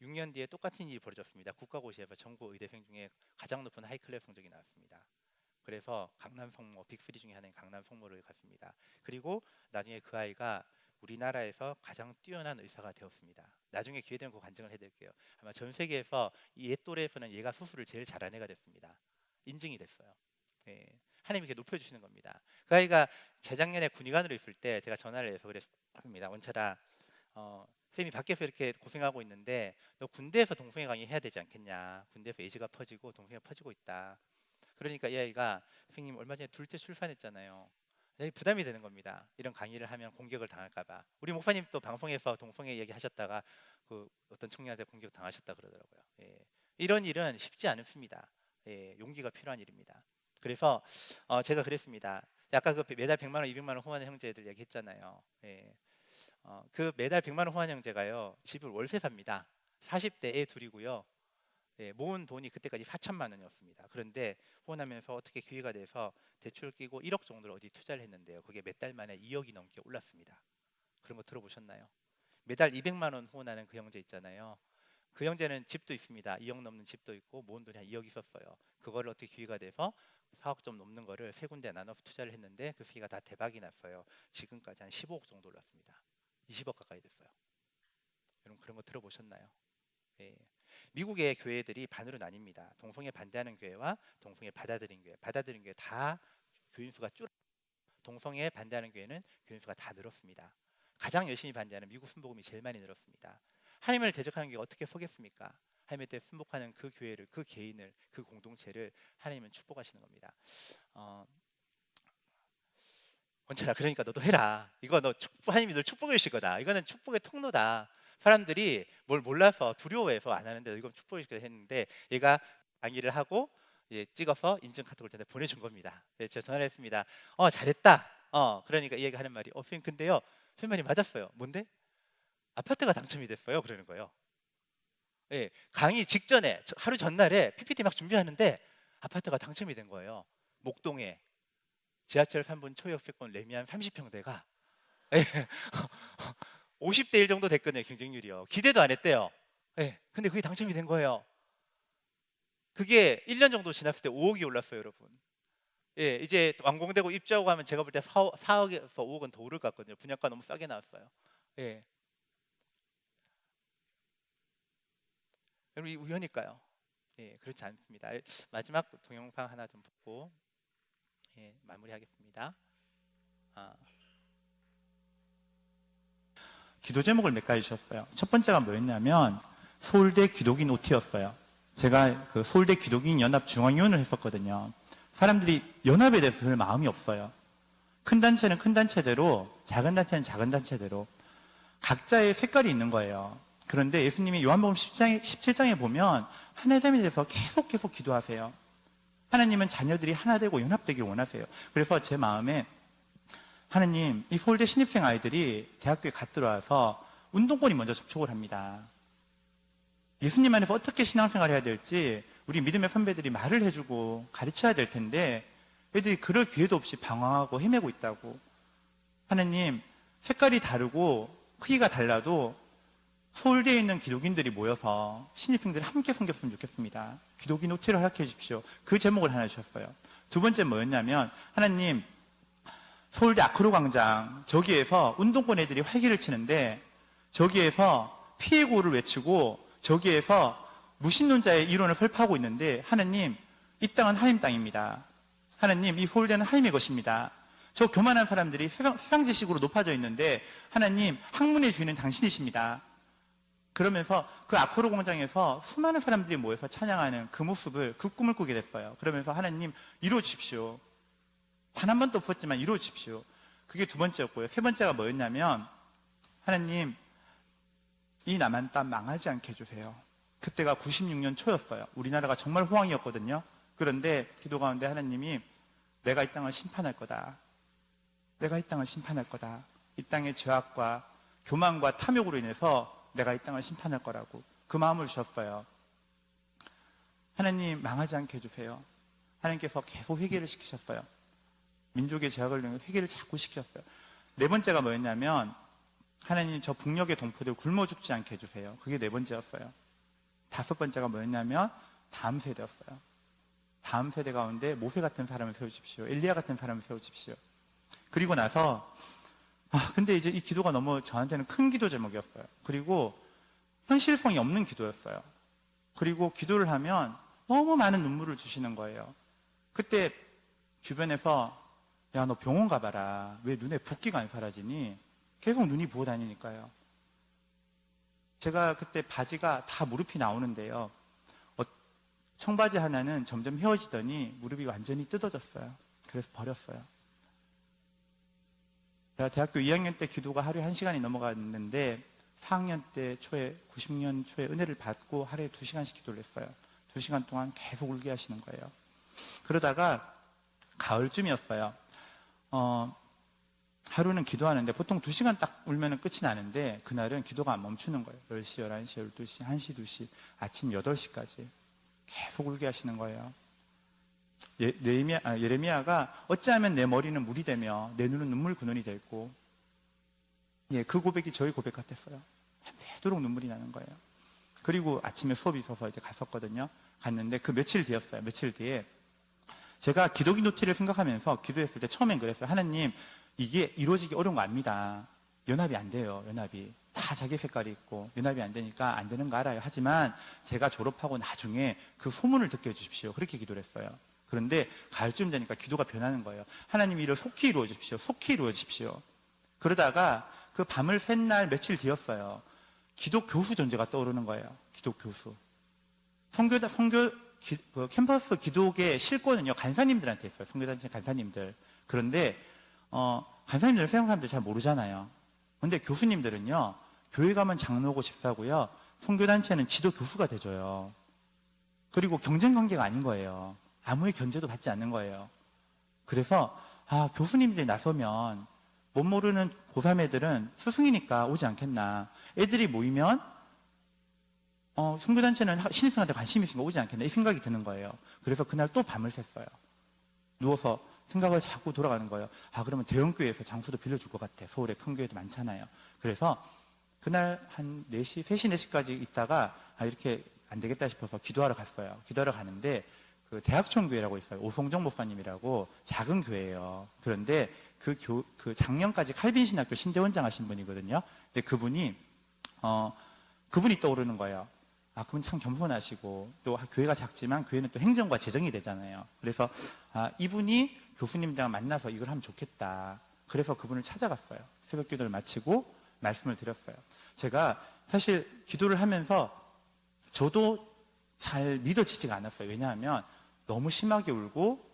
6년 뒤에 똑같은 일이 벌어졌습니다. 국가고시에서 전국 의대생 중에 가장 높은 하이클래스 성적이 나왔습니다. 그래서 강남 성모 빅3 중에 하나인 강남 성모를 갔습니다. 그리고 나중에 그 아이가 우리나라에서 가장 뛰어난 의사가 되었습니다. 나중에 기회 되면 그 관증을 해드릴게요. 아마 전 세계에서 이 얘 또래에서는 얘가 수술을 제일 잘한 애가 됐습니다. 인증이 됐어요. 하나님이 이렇게 높여주시는 겁니다. 그 아이가 재작년에 군의관으로 있을 때 제가 전화를 해서 그랬습니다. 원철아, 쌤이 밖에서 이렇게 고생하고 있는데 너 군대에서 동성애 강의 해야 되지 않겠냐. 군대에서 에이즈가 퍼지고 동성애가 퍼지고 있다. 그러니까 이 아이가 선생님 얼마 전에 둘째 출산했잖아요. 부담이 되는 겁니다. 이런 강의를 하면 공격을 당할까봐. 우리 목사님 또 방송에서 동성애 얘기하셨다가 그 어떤 청년한테 공격 당하셨다 그러더라고요. 이런 일은 쉽지 않습니다. 용기가 필요한 일입니다. 그래서 제가 그랬습니다. 아까 그 매달 100만 원, 200만 원 후원하는 형제들 얘기했잖아요. 그 매달 100만 원 후원 형제가요 집을 월세 삽니다. 40대 애 둘이고요. 모은 돈이 그때까지 4천만 원이었습니다. 그런데 후원하면서 어떻게 기회가 돼서 대출 끼고 1억 정도를 어디 투자를 했는데요. 그게 몇 달 만에 2억이 넘게 올랐습니다. 그런 거 들어보셨나요? 매달 200만 원 후원하는 그 형제 있잖아요. 그 형제는 집도 있습니다. 2억 넘는 집도 있고 모은 돈이 한 2억 있었어요. 그거를 어떻게 기회가 돼서 4억 좀 넘는 거를 세 군데 나눠서 투자를 했는데 그 수익이 다 대박이 났어요. 지금까지 한 15억 정도 올랐습니다. 20억 가까이 됐어요. 여러분 그런 거 들어보셨나요? 미국의 교회들이 반으로 나뉩니다. 동성애 반대하는 교회와 동성애 받아들인 교회. 받아들인 교회 다 교인수가 동성애 반대하는 교회는 교인수가 다 늘었습니다. 가장 열심히 반대하는 미국 순복음이 제일 많이 늘었습니다. 하나님을 대적하는 교회가 어떻게 서겠습니까? 하나님에 대해 순복하는 그 교회를, 그 개인을, 그 공동체를 하나님은 축복하시는 겁니다. 원철아, 그러니까 너도 해라. 이거 너 하나님이 널 축복해 주실 거다. 이거는 축복의 통로다. 사람들이 뭘 몰라서 두려워해서 안 하는데 이건 축복해 주실 거다 했는데 얘가 강의를 하고 찍어서 인증 카톡을 저한테 보내준 겁니다. 제가 전화를 했습니다. 잘했다. 그러니까 이 얘기 하는 말이 선생님 근데요 선생님 말이 맞았어요. 뭔데? 아파트가 당첨이 됐어요. 그러는 거예요. 강의 직전에 하루 전날에 PPT 막 준비하는데 아파트가 당첨이 된 거예요. 목동에 지하철 3분 초역세권 레미안 30평대가 50대 1 정도 됐거든요. 경쟁률이요. 기대도 안 했대요. 근데 그게 당첨이 된 거예요. 그게 1년 정도 지났을 때 5억이 올랐어요. 여러분. 예, 이제 완공되고 입주하고 하면 제가 볼 때 4억에서 5억은 더 오를 것 같거든요. 분양가 너무 싸게 나왔어요. 예. 그럼 이 우연일까요? 예, 그렇지 않습니다. 마지막 동영상 하나 좀 보고 예, 마무리하겠습니다. 기도 제목을 몇 가지 주셨어요. 첫 번째가 뭐였냐면 서울대 기독인 OT였어요. 제가 그 서울대 기독인 연합 중앙위원을 했었거든요. 사람들이 연합에 대해서 별 마음이 없어요. 큰 단체는 큰 단체대로, 작은 단체는 작은 단체대로 각자의 색깔이 있는 거예요. 그런데 예수님이 요한복음 17장에 보면 하나됨에 대해서 계속 기도하세요. 하나님은 자녀들이 하나 되고 연합되길 원하세요. 그래서 제 마음에 하나님, 이 서울대 신입생 아이들이 대학교에 갓 들어와서 운동권이 먼저 접촉을 합니다. 예수님 안에서 어떻게 신앙생활을 해야 될지 우리 믿음의 선배들이 말을 해주고 가르쳐야 될 텐데 애들이 그럴 기회도 없이 방황하고 헤매고 있다고. 하나님, 색깔이 다르고 크기가 달라도 서울대에 있는 기독인들이 모여서 신입생들이 함께 섬겼으면 좋겠습니다. 기독인 OT를 허락해 주십시오. 그 제목을 하나 주셨어요. 두 번째 뭐였냐면 하나님, 서울대 아크로 광장 저기에서 운동권 애들이 활기를 치는데 저기에서 피해구를 외치고 저기에서 무신론자의 이론을 설파하고 있는데 하나님, 이 땅은 하나님 땅입니다. 하나님, 이 서울대는 하나님의 것입니다. 저 교만한 사람들이 세상 지식으로 높아져 있는데 하나님, 학문의 주인은 당신이십니다. 그러면서 그 아포로 공장에서 수많은 사람들이 모여서 찬양하는 그 모습을, 그 꿈을 꾸게 됐어요. 그러면서 하나님, 이루어 주십시오. 단 한 번도 없었지만 이루어 주십시오. 그게 두 번째였고요. 세 번째가 뭐였냐면 하나님, 이 남한 땅 망하지 않게 해주세요. 그때가 96년 초였어요. 우리나라가 정말 호황이었거든요. 그런데 기도 가운데 하나님이 내가 이 땅을 심판할 거다. 내가 이 땅을 심판할 거다. 이 땅의 죄악과 교만과 탐욕으로 인해서 내가 이 땅을 심판할 거라고 그 마음을 주셨어요. 하나님, 망하지 않게 해주세요. 하나님께서 계속 회개를 시키셨어요. 민족의 죄악을 위해 회개를 자꾸 시켰어요. 네 번째가 뭐였냐면 하나님, 저 북녘의 동포들 굶어 죽지 않게 해주세요. 그게 네 번째였어요. 다섯 번째가 뭐였냐면 다음 세대였어요. 다음 세대 가운데 모세 같은 사람을 세워주십시오. 엘리야 같은 사람을 세워주십시오. 그리고 나서 근데 이제 이 기도가 너무 저한테는 큰 기도 제목이었어요. 그리고 현실성이 없는 기도였어요. 그리고 기도를 하면 너무 많은 눈물을 주시는 거예요. 그때 주변에서 야, 너 병원 가봐라. 왜 눈에 붓기가 안 사라지니? 계속 눈이 부어 다니니까요. 제가 그때 바지가 다 무릎이 나오는데요. 청바지 하나는 점점 휘어지더니 무릎이 완전히 뜯어졌어요. 그래서 버렸어요. 제가 대학교 2학년 때 기도가 하루에 1시간이 넘어갔는데 4학년 때 초에 90년 초에 은혜를 받고 하루에 2시간씩 기도를 했어요. 2시간 동안 계속 울게 하시는 거예요. 그러다가 가을쯤이었어요. 하루는 기도하는데 보통 2시간 딱 울면 끝이 나는데 그날은 기도가 안 멈추는 거예요. 10시, 11시, 12시, 1시, 2시, 아침 8시까지 계속 울게 하시는 거예요. 예레미야가 어찌하면 내 머리는 물이 되며 내 눈은 눈물 근원이 되고, 그 고백이 저희 고백 같았어요. 밤새도록 눈물이 나는 거예요. 그리고 아침에 수업이 있어서 이제 갔었거든요. 갔는데 그 며칠 뒤였어요. 며칠 뒤에 제가 기독인 OT를 생각하면서 기도했을 때 처음엔 그랬어요. 하나님, 이게 이루어지기 어려운 거 압니다. 연합이 안 돼요. 연합이 다 자기 색깔이 있고 연합이 안 되니까 안 되는 거 알아요. 하지만 제가 졸업하고 나중에 그 소문을 듣게 해주십시오. 그렇게 기도를 했어요. 그런데 가을쯤 되니까 기도가 변하는 거예요. 하나님, 이를 속히 이루어 주십시오. 속히 이루어 주십시오. 그러다가 그 밤을 샌 날 며칠 뒤였어요. 기독 교수 존재가 떠오르는 거예요. 기독 교수. 캠퍼스 기독의 실권은요, 간사님들한테 있어요. 선교단체 간사님들. 그런데 간사님들은 세상 사람들 잘 모르잖아요. 그런데 교수님들은요, 교회 가면 장로고 집사고요, 선교단체는 지도 교수가 돼줘요. 그리고 경쟁 관계가 아닌 거예요. 아무의 견제도 받지 않는 거예요. 그래서 교수님들이 나서면 못 모르는 고3 애들은 스승이니까 오지 않겠나. 애들이 모이면 선교단체는 신입생한테 관심이 있으니까 오지 않겠나, 이 생각이 드는 거예요. 그래서 그날 또 밤을 샜어요. 누워서 생각을 자꾸 돌아가는 거예요. 그러면 대형교회에서 장소도 빌려줄 것 같아. 서울에 큰 교회도 많잖아요. 그래서 그날 한 4시, 3시, 4시까지 있다가 이렇게 안 되겠다 싶어서 기도하러 갔어요. 기도하러 가는데 그 대학촌교회라고 있어요. 오송정 목사님이라고 작은 교회예요. 그런데 그 작년까지 칼빈 신학교 신대원장 하신 분이거든요. 근데 그분이 떠오르는 거예요. 아, 그분 참 겸손하시고 또 교회가 작지만 교회는 또 행정과 재정이 되잖아요. 그래서 이분이 교수님들이랑 만나서 이걸 하면 좋겠다. 그래서 그분을 찾아갔어요. 새벽 기도를 마치고 말씀을 드렸어요. 제가 사실 기도를 하면서 저도 잘 믿어지지가 않았어요. 왜냐하면 너무 심하게 울고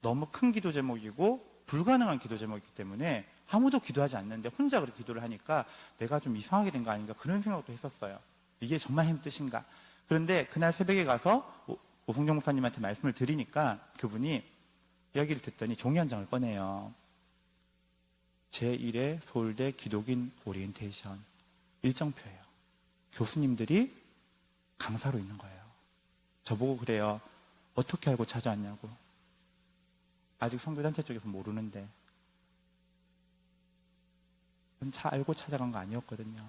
너무 큰 기도 제목이고 불가능한 기도 제목이기 때문에 아무도 기도하지 않는데 혼자 그렇게 기도를 하니까 내가 좀 이상하게 된 거 아닌가 그런 생각도 했었어요. 이게 정말 힘 뜻인가. 그런데 그날 새벽에 가서 오승정 목사님한테 말씀을 드리니까 그분이 이야기를 듣더니 종이 한 장을 꺼내요. 제1회 서울대 기독인 오리엔테이션 일정표예요. 교수님들이 강사로 있는 거예요. 저보고 그래요. 어떻게 알고 찾아왔냐고. 아직 선교단체 쪽에서 모르는데. 알고 찾아간 거 아니었거든요.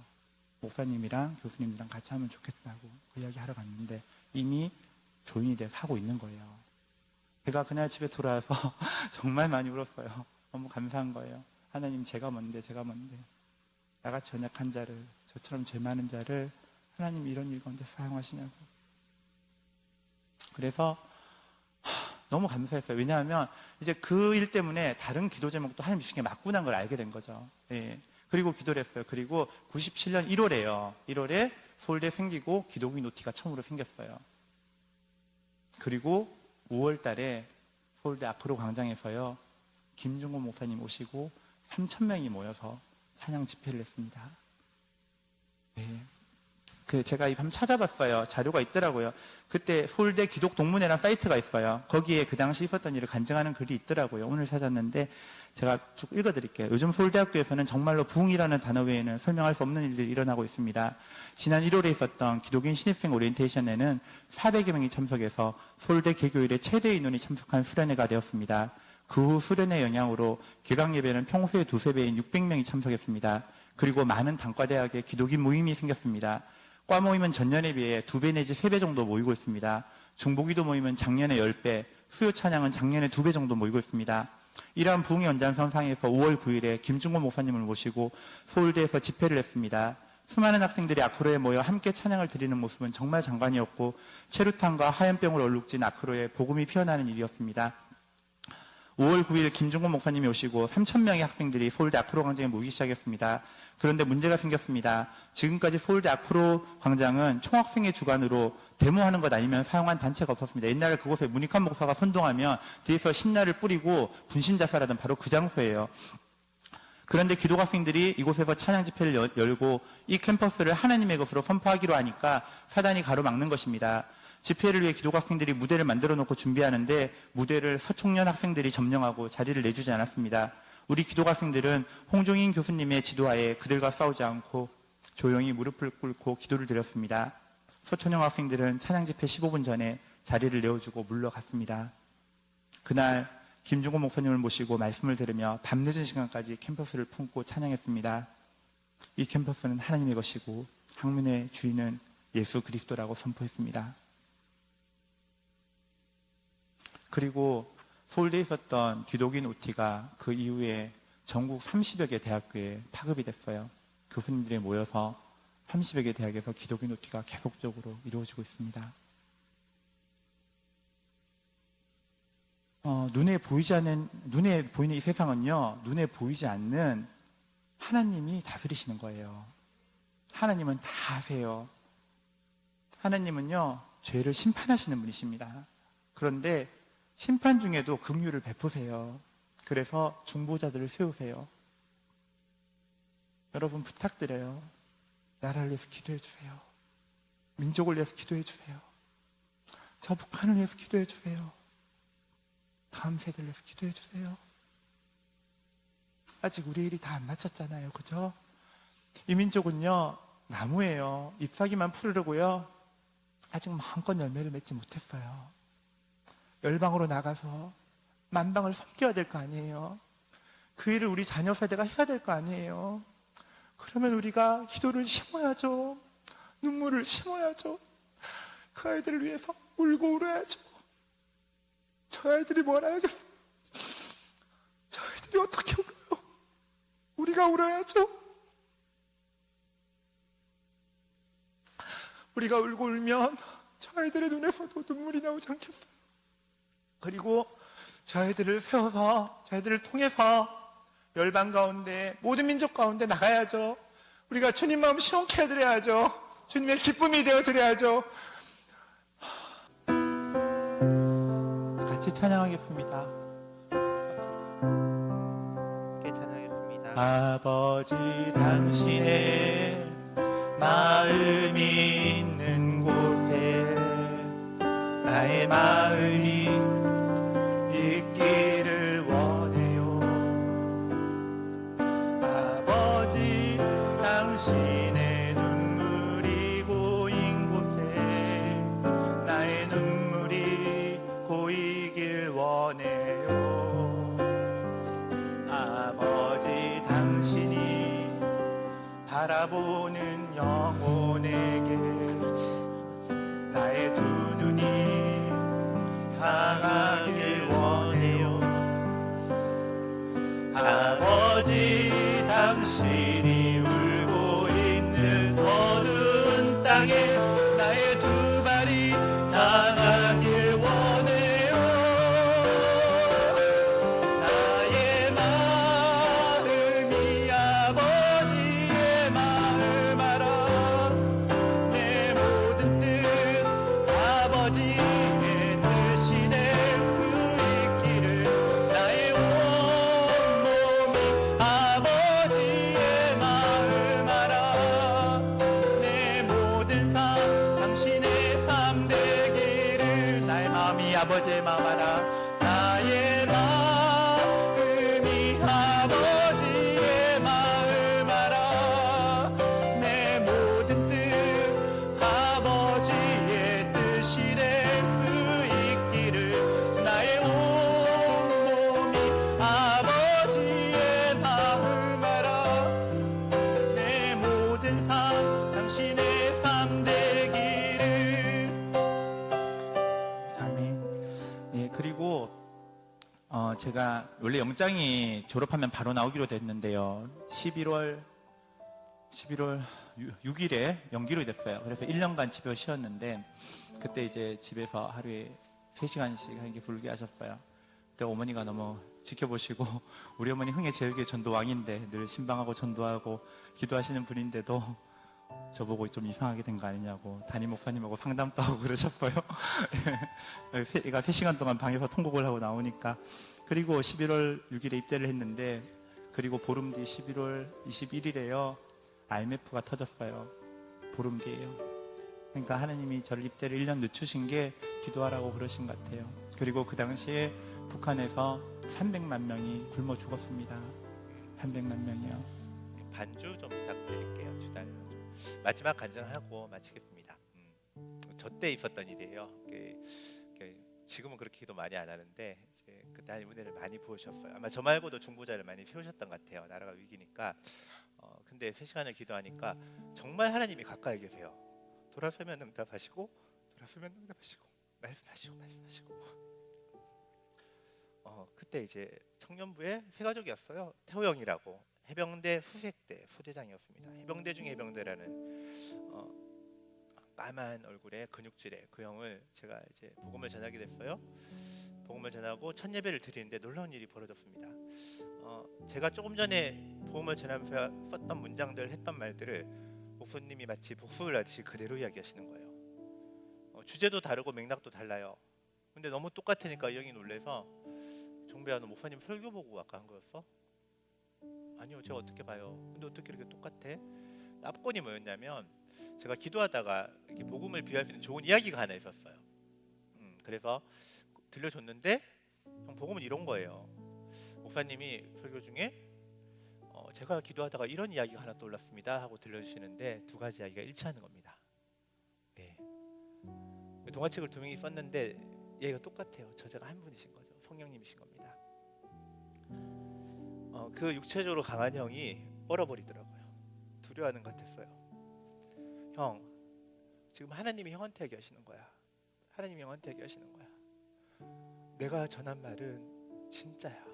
목사님이랑 교수님이랑 같이 하면 좋겠다고 그 이야기 하러 갔는데 이미 조인이 돼서 하고 있는 거예요. 제가 그날 집에 돌아와서 정말 많이 울었어요. 너무 감사한 거예요. 하나님, 제가 뭔데 나같이 연약한 자를, 저처럼 죄 많은 자를 하나님 이런 일 가운데 사용하시냐고. 그래서 너무 감사했어요. 왜냐하면 이제 그 일 때문에 다른 기도 제목도 하나님 주신 게 맞구나 걸 알게 된 거죠. 예. 그리고 기도를 했어요. 그리고 97년 1월에요. 1월에 서울대 생기고 기독인 OT가 처음으로 생겼어요. 그리고 5월 달에 서울대 아크로 광장에서요. 김중곤 목사님 오시고 3,000명이 모여서 찬양 집회를 했습니다. 네. 제가 이 밤 찾아봤어요. 자료가 있더라고요. 그때 서울대 기독동문회란 사이트가 있어요. 거기에 그 당시 있었던 일을 간증하는 글이 있더라고요. 오늘 찾았는데 제가 쭉 읽어드릴게요. 요즘 서울대학교에서는 정말로 부흥이라는 단어 외에는 설명할 수 없는 일들이 일어나고 있습니다. 지난 1월에 있었던 기독인 신입생 오리엔테이션에는 400여 명이 참석해서 서울대 개교 이래 최대 인원이 참석한 수련회가 되었습니다. 그 후 수련회 영향으로 개강 예배는 평소의 두세 배인 600명이 참석했습니다. 그리고 많은 단과대학에 기독인 모임이 생겼습니다. 과 모임은 전년에 비해 2배 내지 3배 정도 모이고 있습니다. 중보기도 모임은 작년에 10배, 수요 찬양은 작년에 2배 정도 모이고 있습니다. 이러한 부흥의 연장선상에서 5월 9일에 김중곤 목사님을 모시고 서울대에서 집회를 했습니다. 수많은 학생들이 아크로에 모여 함께 찬양을 드리는 모습은 정말 장관이었고 체류탄과 하얀병을 얼룩진 아크로에 복음이 피어나는 일이었습니다. 5월 9일 김중곤 목사님이 오시고 3,000명의 학생들이 서울대 아크로 광장에 모이기 시작했습니다. 그런데 문제가 생겼습니다. 지금까지 서울대 아크로 광장은 총학생회 주관으로 데모하는 것 아니면 사용한 단체가 없었습니다. 옛날에 그곳에 문익환 목사가 선동하면 뒤에서 신나를 뿌리고 분신자살하던 바로 그 장소예요. 그런데 기독학생들이 이곳에서 찬양 집회를 열고 이 캠퍼스를 하나님의 것으로 선포하기로 하니까 사단이 가로막는 것입니다. 집회를 위해 기독학생들이 무대를 만들어 놓고 준비하는데 무대를 서청년 학생들이 점령하고 자리를 내주지 않았습니다. 우리 기독학생들은 홍종인 교수님의 지도하에 그들과 싸우지 않고 조용히 무릎을 꿇고 기도를 드렸습니다. 서촌형 학생들은 찬양 집회 15분 전에 자리를 내어주고 물러갔습니다. 그날 김중곤 목사님을 모시고 말씀을 들으며 밤늦은 시간까지 캠퍼스를 품고 찬양했습니다. 이 캠퍼스는 하나님의 것이고 학문의 주인은 예수 그리스도라고 선포했습니다. 그리고 서울대에 있었던 기독인 OT가 그 이후에 전국 30여 개 대학교에 파급이 됐어요. 교수님들이 모여서 30여 개 대학에서 기독인 OT가 계속적으로 이루어지고 있습니다. 눈에 보이는 이 세상은요, 눈에 보이지 않는 하나님이 다스리시는 거예요. 하나님은 다 아세요. 하나님은요, 죄를 심판하시는 분이십니다. 그런데 심판 중에도 긍휼을 베푸세요. 그래서 중보자들을 세우세요. 여러분 부탁드려요. 나라를 위해서 기도해 주세요. 민족을 위해서 기도해 주세요. 저 북한을 위해서 기도해 주세요. 다음 세대를 위해서 기도해 주세요. 아직 우리 일이 다 안 맞췄잖아요. 그죠? 이 민족은요, 나무예요. 잎사귀만 푸르르고요. 아직 마음껏 열매를 맺지 못했어요. 열방으로 나가서 만방을 섬겨야 될 거 아니에요. 그 일을 우리 자녀 세대가 해야 될 거 아니에요. 그러면 우리가 기도를 심어야죠. 눈물을 심어야죠. 그 아이들을 위해서 울고 울어야죠. 저 아이들이 뭘 알겠어요? 저 아이들이 어떻게 울어요? 우리가 울어야죠. 우리가 울고 울면 저 아이들의 눈에서도 눈물이 나오지 않겠어요? 그리고 저 아이들을 세워서, 저 아이들을 통해서 열방 가운데, 모든 민족 가운데 나가야죠. 우리가 주님 마음 시원케 해드려야죠. 주님의 기쁨이 되어드려야죠. 같이 찬양하겠습니다. 함께 찬양하겠습니다. 아버지 당신의 마음이 있는 곳에 나의 마음이 있기를 원해요. 아버지 당신의 눈물이 고인 곳에 나의 눈물이 고이길 원해요. 아버지 당신이 바라보는 영혼에게 나의 두 눈이 향하길 원해요. 아버지 당신이 울고 있는 어두운 땅에 나의 두 발이 향하길 원해요. 나의 마음이 아버지의 마음 알아. 내 모든 뜻 아버지의 뜻이 될 수 있기를 나의 온몸이 아버지의 마음 알아. 내 모든 삶 당신의 삶 되기를 나의 마음이 아버지의 마음 알아. 나의 마음이 아버지의 마음 알아. 내 모든 뜻 아버지의 뜻이 될 수 있기를 나의 온몸이 아버지의 마음 알아. 내 모든 삶 당신의 삶 되기를. 아멘. 예, 그리고 제가 원래 영장이 졸업하면 바로 나오기로 됐는데요. 11월 6일에 연기로 됐어요. 그래서 1년간 집에 쉬었는데 그때 이제 집에서 하루에 3시간씩 하게 불게 하셨어요. 그때 어머니가 너무 지켜보시고 우리 어머니 흥의 제일교회 전도왕인데 늘 신방하고 전도하고 기도하시는 분인데도 저보고 좀 이상하게 된 거 아니냐고 담임 목사님하고 상담도 하고 그러셨어요. 애가 3시간 동안 방에서 통곡을 하고 나오니까. 그리고 11월 6일에 입대를 했는데 그리고 보름 뒤 11월 21일에요 IMF가 터졌어요. 보름 뒤에요. 그러니까 하나님이 저를 입대를 1년 늦추신 게 기도하라고 그러신 것 같아요. 그리고 그 당시에 북한에서 300만 명이 굶어 죽었습니다. 300만 명이요. 반주 좀 부탁드릴게요. 주단으로 좀. 마지막 간증하고 마치겠습니다. 저 때 있었던 일이에요. 지금은 그렇게 기도 많이 안 하는데 이제 그때 하나님 은혜를 많이 부으셨어요. 아마 저 말고도 중보자를 많이 세우셨던 것 같아요. 나라가 위기니까. 근데 3시간을 기도하니까 정말 하나님이 가까이 계세요. 돌아서면 응답하시고 돌아서면 응답하시고 말씀하시고 그때 이제 청년부에 세 가족이었어요. 태호 형이라고 해병대 후색대 후대장이었습니다. 해병대 중에 해병대라는 까만 얼굴에 근육질의 그 형을 제가 이제 복음을 전하게 됐어요. 복음을 전하고 첫 예배를 드리는데 놀라운 일이 벌어졌습니다. 제가 조금 전에 복음을 전하면서 썼던 문장들 했던 말들을 목사님이 마치 복수를 하듯이 그대로 이야기하시는 거예요. 주제도 다르고 맥락도 달라요. 근데 너무 똑같으니까 이 형이 놀래서 종배야 너 목사님 설교 보고 아까 한 거였어? 아니요 제가 어떻게 봐요. 근데 어떻게 이렇게 똑같아? 압권이 뭐였냐면 제가 기도하다가 이렇게 복음을 비유할 수 있는 좋은 이야기가 하나 있었어요. 그래서 들려줬는데 형 복음은 이런 거예요. 목사님이 설교 중에 제가 기도하다가 이런 이야기가 하나 떠올랐습니다 하고 들려주시는데 두 가지 이야기가 일치하는 겁니다. 네. 동화책을 2명이 썼는데 얘가 똑같아요. 저자가 한 분이신 거죠. 성령님이신 겁니다. 그 육체적으로 강한 형이 얼어버리더라고요. 두려워하는 것 같았어요. 형, 지금 하나님이 형한테 얘기하시는 거야. 하나님이 형한테 얘기하시는 거야. 내가 전한 말은 진짜야.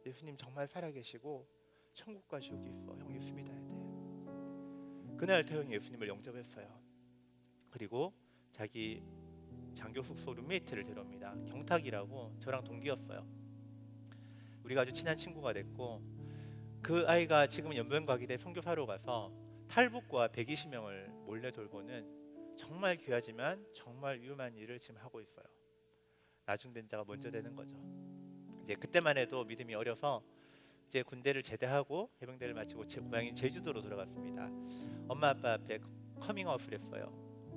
예수님 정말 살아계시고 천국과 지옥이 있어. 형 예수 믿어야 돼. 그날 태영이 예수님을 영접했어요. 그리고 자기 장교 숙소 룸메이트를 데려옵니다. 경탁이라고 저랑 동기였어요. 우리가 아주 친한 친구가 됐고 그 아이가 지금 연변과기대 선교사로 가서 탈북과 120명을 몰래 돌보는 정말 귀하지만 정말 위험한 일을 지금 하고 있어요. 나중된 자가 먼저 되는 거죠. 이제 그때만 해도 믿음이 어려서 이제 군대를 제대하고 해병대를 마치고 제 고향인 제주도로 돌아갔습니다. 엄마 아빠 앞에 커밍아웃을 했어요.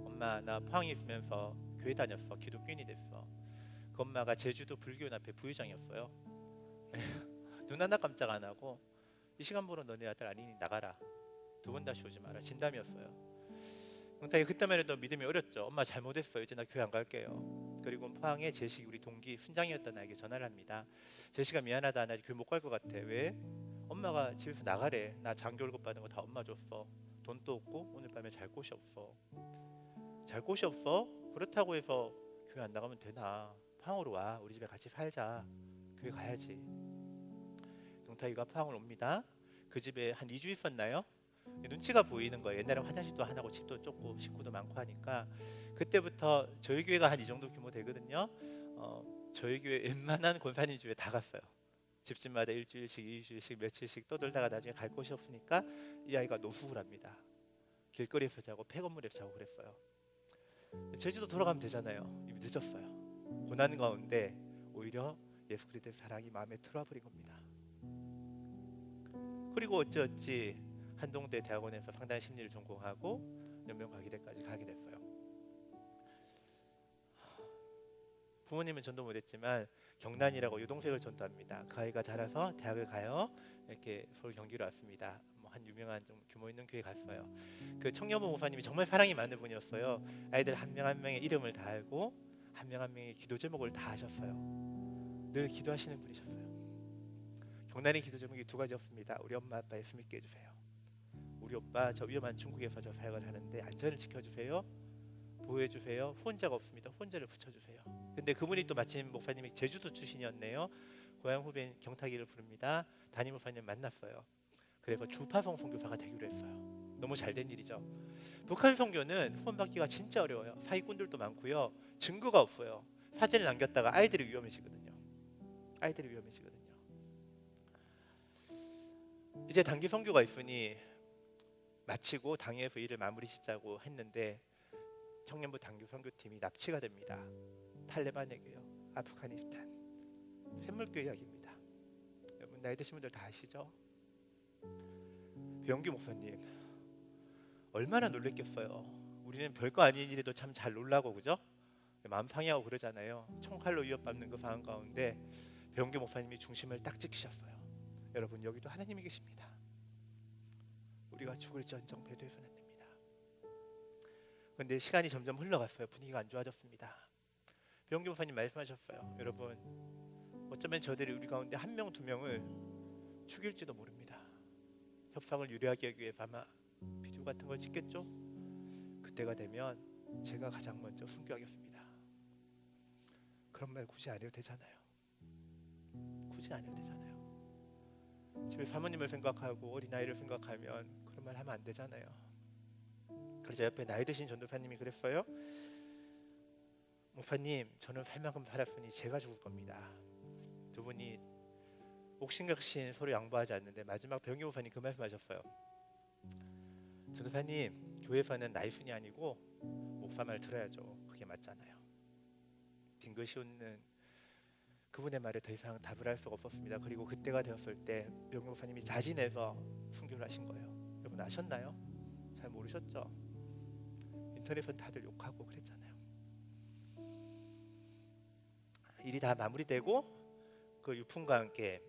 엄마 나 포항에 있으면서 교회 다녔어. 기독교인이 됐어. 그 엄마가 제주도 불교연합회 부회장이었어요. 눈 하나 깜짝 안 하고 이 시간부로 너네 아들 아니니 나가라. 두 번 다시 오지 마라. 진담이었어요. 영탁이 그때만 해도 믿음이 어렸죠. 엄마 잘못했어요. 이제 나 교회 안 갈게요. 그리고 포항에 제식 우리 동기 순장이었던 아이에게 전화를 합니다. 제시가 미안하다. 나 교회 못 갈 것 같아. 왜? 엄마가 집에서 나가래. 나 장교 월급 받은 거 다 엄마 줬어. 돈도 없고 오늘 밤에 잘 곳이 없어. 잘 곳이 없어? 그렇다고 해서 교회 안 나가면 되나? 포항으로 와. 우리 집에 같이 살자. 교회 가야지. 영탁이가 포항을 옵니다. 그 집에 한 2주 있었나요? 눈치가 보이는 거예요. 옛날엔 화장실도 하나고 집도 좁고 식구도 많고 하니까 그때부터 저희 교회가 한 이 정도 규모 되거든요. 저희 교회 웬만한 권사님 집에 다 갔어요. 집집마다 일주일씩, 2주일씩, 며칠씩 떠돌다가 나중에 갈 곳이 없으니까 이 아이가 노숙을 합니다. 길거리에서 자고 폐건물에서 자고 그랬어요. 제주도 돌아가면 되잖아요. 이미 늦었어요. 고난 가운데 오히려 예수 그리스도의 사랑이 마음에 들어와 버린 겁니다. 그리고 어찌어찌 한동대 대학원에서 상담 심리를 전공하고 연명과기대까지 가게 됐어요. 부모님은 전도 못했지만 경란이라고 여동생을 전도합니다. 그 아이가 자라서 대학을 가요. 이렇게 서울 경기로 왔습니다. 한 유명한 좀 규모 있는 교회 갔어요. 그 청년부 목사님이 정말 사랑이 많은 분이었어요. 아이들 한 명 한 명의 이름을 다 알고 한 명 한 명의 기도 제목을 다 아셨어요. 늘 기도하시는 분이셨어요. 경란의 기도 제목이 두 가지였습니다. 우리 엄마 아빠 예수 믿게 해주세요. 우리 오빠 저 위험한 중국에서 저 사역을 하는데 안전을 지켜주세요. 보호해주세요. 후원자가 없습니다. 후원자를 붙여주세요. 근데 그분이 또 마침 목사님이 제주도 출신이었네요. 고향 후배인 경탁이를 부릅니다. 담임 목사님 만났어요. 그래서 주파성 선교사가 되기로 했어요. 너무 잘된 일이죠. 북한 선교는 후원받기가 진짜 어려워요. 사기꾼들도 많고요. 증거가 없어요. 사진을 남겼다가 아이들이 위험해지거든요. 아이들이 위험해지거든요. 이제 단기 선교가 있으니 마치고 당에서 일을 마무리 짓자고 했는데 청년부 단기 선교팀이 납치가 됩니다. 탈레반에게요. 아프가니스탄 샘물교회 이야기입니다. 여러분 나이 드신 분들 다 아시죠? 배영규 목사님 얼마나 놀랬겠어요. 우리는 별거 아닌 일에도 참 잘 놀라고 그죠? 마음 상해하고 그러잖아요. 총칼로 위협받는 그 상황 가운데 배영규 목사님이 중심을 딱 지키셨어요. 여러분 여기도 하나님이 계십니다. 우리가 죽을지언정 배도해서는 안 됩니다. 그런데 시간이 점점 흘러갔어요. 분위기가 안 좋아졌습니다. 배영규 목사님 말씀하셨어요. 여러분 어쩌면 저들이 우리 가운데 한 명, 두 명을 죽일지도 모릅니다. 협상을 유리하게 하기 위해서 아마 비디오 같은 걸 찍겠죠? 그때가 되면 제가 가장 먼저 순교하겠습니다. 그런 말 굳이 안 해도 되잖아요. 굳이 안 해도 되잖아요. 집에 사모님을 생각하고 어린아이를 생각하면 그런 말 하면 안 되잖아요. 그래서 옆에 나이 드신 전도사님이 그랬어요. 목사님 저는 살 만큼 살았으니 제가 죽을 겁니다. 두 분이 옥신각신 서로 양보하지 않는데 마지막 배영규 목사님 그 말씀하셨어요. 전도사님 교회에서는 나이 순이 아니고 목사 말 들어야죠. 그게 맞잖아요. 빙긋이 웃는 그분의 말에 더 이상 답을 할 수가 없었습니다. 그리고 그때가 되었을 때 배영규 목사님이 자진해서 순교를 하신 거예요. 여러분 아셨나요? 잘 모르셨죠? 인터넷은 다들 욕하고 그랬잖아요. 일이 다 마무리되고 그 유품과 함께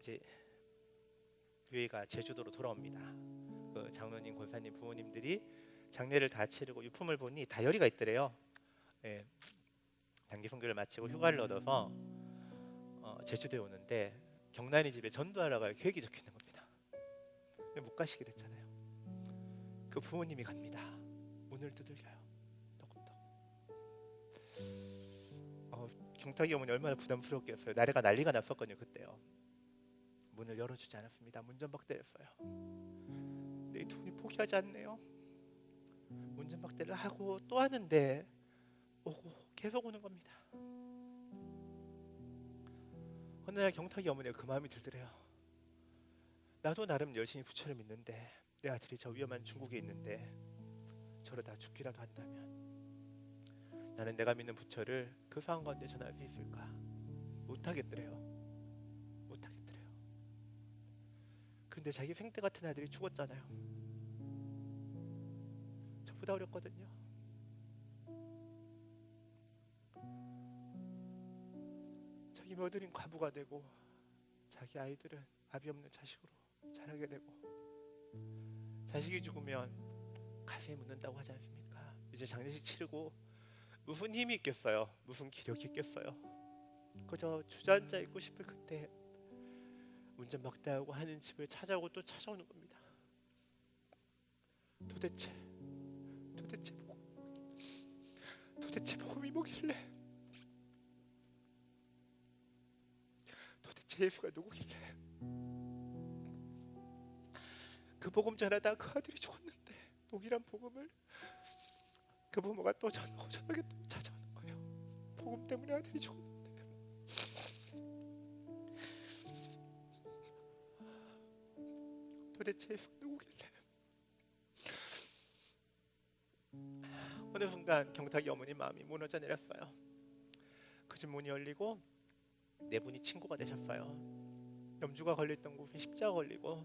이제 교회가 제주도로 돌아옵니다. 그 장로님, 권사님, 부모님들이 장례를 다 치르고 유품을 보니 다이어리가 있더래요. 예, 단기 선교를 마치고 휴가를 얻어서 제주도에 오는데 경란이 집에 전도하러 갈 계획이 적혀 있는 겁니다. 못 가시게 됐잖아요. 그 부모님이 갑니다. 문을 두들겨요. 똑똑. 경탁이 어머니 얼마나 부담스럽겠어요. 나래가 난리가 났었거든요. 그때요. 문을 열어주지 않았습니다. 문전박대했어요. 근데 이 두 분이 포기하지 않네요. 문전박대를 하고 또 하는데 오고 계속 오는 겁니다. 어느 날 경탁이 어머니가 그 마음이 들더래요. 나도 나름 열심히 부처를 믿는데 내 아들이 저 위험한 중국에 있는데 저러다 죽기라도 한다면 나는 내가 믿는 부처를 그 상황 가운데 전할 수 있을까? 못하겠더래요. 못하겠더래요. 그런데 자기 생때 같은 아들이 죽었잖아요. 저보다 어렸거든요. 자기 며느린 과부가 되고 자기 아이들은 아비 없는 자식으로 자라게 되고 자식이 죽으면 가슴에 묻는다고 하지 않습니까? 이제 장례식 치르고 무슨 힘이 있겠어요? 무슨 기력이 있겠어요? 그저 주저앉아 있고 싶을 그때 운전박대하고 하는 집을 찾아오고 또 찾아오는 겁니다. 도대체 복음이 뭐길래? 도대체 예수가 누구길래? 그 복음 전하다 그 아들이 죽었는데 동일한 복음을 그 부모가 또 전하겠다고 찾아오는 거예요. 복음 때문에 아들이 죽었는데. 도대체 예수가 누구길래? 어느 순간 경탁이 어머니 마음이 무너져 내렸어요. 그 집 문이 열리고 네 분이 친구가 되셨어요. 염주가 걸렸던 곳에 십자가 걸리고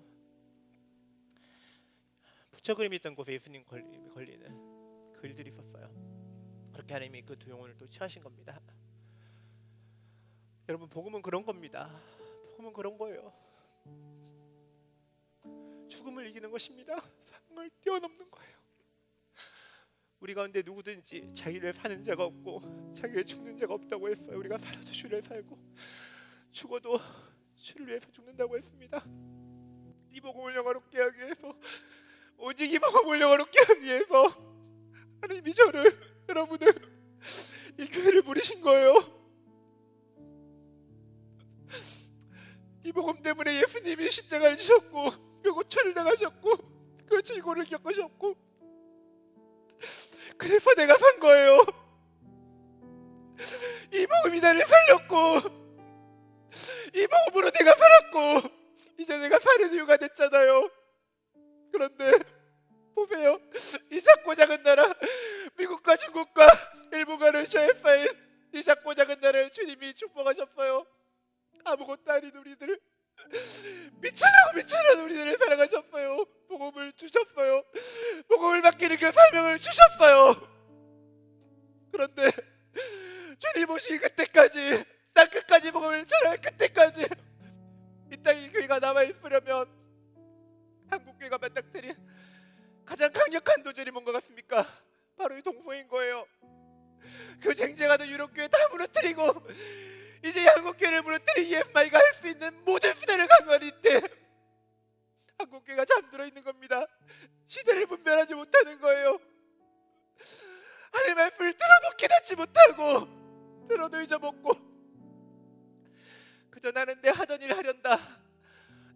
부처 그림이 있던 곳에 예수님 걸리는 그 일들이 있었어요. 그렇게 하나님이 그 두 영혼을 또 취하신 겁니다. 여러분 복음은 그런 겁니다. 복음은 그런 거예요. 죽음을 이기는 것입니다. 사망을 뛰어넘는 거예요. 우리 가운데 누구든지 자기를 사는 자가 없고 자기를 죽는 자가 없다고 했어요. 우리가 살아도 주를 살고 죽어도 주를 위해서 죽는다고 했습니다. 이 복음을 영화롭게 하기 위해서 오직 이 복음을 영화롭게 하기 위해서 하나님이 저를 여러분을 이 교회를 부르신 거예요. 이 복음 때문에 예수님이 십자가를 지셨고 뼈고초를 당하셨고 그 질고를 겪으셨고 그래서 내가 산 거예요. 이 복음이 나를 살렸고 이 복음으로 내가 살았고 이제 내가 사는 이유가 됐잖아요. 그런데 보세요. 이 작고 작은 나라 미국과 중국과 일본과 러시아에 쌓인 이 작고 작은 나라를 주님이 축복하셨어요. 아무것도 아닌 우리들을 미천하고 우리들을 사랑하셨어요. 복음을 주셨어요. 복음을 맡기는 그 사명을 주셨어요. 그런데 주님 오시기 그때까지 땅 끝까지 복음을 전할 그때까지 이 땅에 교회가 남아있으려면 한국교회가 맞닥뜨린 가장 강력한 도전이 뭔가 같습니까? 바로 이 동포인 거예요. 그 쟁쟁하던 유럽교회 다 무너뜨리고 이제 한국교회를 무너뜨리기 위해 마이가 할 수 있는 모든 수단을 강구하는 이때 한국교회가 잠들어 있는 겁니다. 시대를 분별하지 못하는 거예요. 하나님의 말씀을 들어도 깨닫지 못하고 들어도 잊어먹고 그저 나는 내 하던 일 하련다,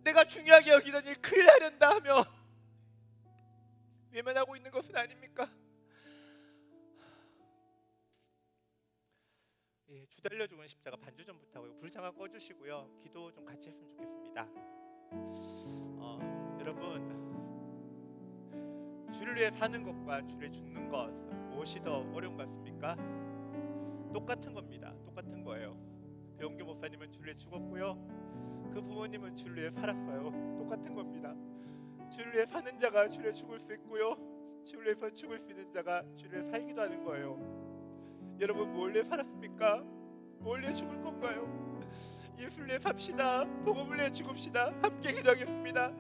내가 중요하게 여기던 일 그 일 하련다 하며 외면하고 있는 것은 아닙니까? 예, 주달려 죽은 십자가 반주 전부터 하고요. 불 잠깐 꺼주시고요. 기도 좀 같이 했으면 좋겠습니다. 여러분, 주를 위해 사는 것과 주를 죽는 것 무엇이 더 어려운 것 같습니까? 똑같은 겁니다. 똑같은 거예요. 배용규 목사님은 주를 위해 죽었고요. 그 부모님은 주를 위해 살았어요. 똑같은 겁니다. 주를 위해 사는 자가 주를 위해 죽을 수 있고요. 주를 위해서 죽을 수 있는 자가 주를 위해 살기도 하는 거예요. 여러분 뭘 위해 살았습니까? 뭘 위해 죽을 건가요? 예수를 위해 삽시다. 복음을 위해 죽읍시다. 함께 기도하겠습니다.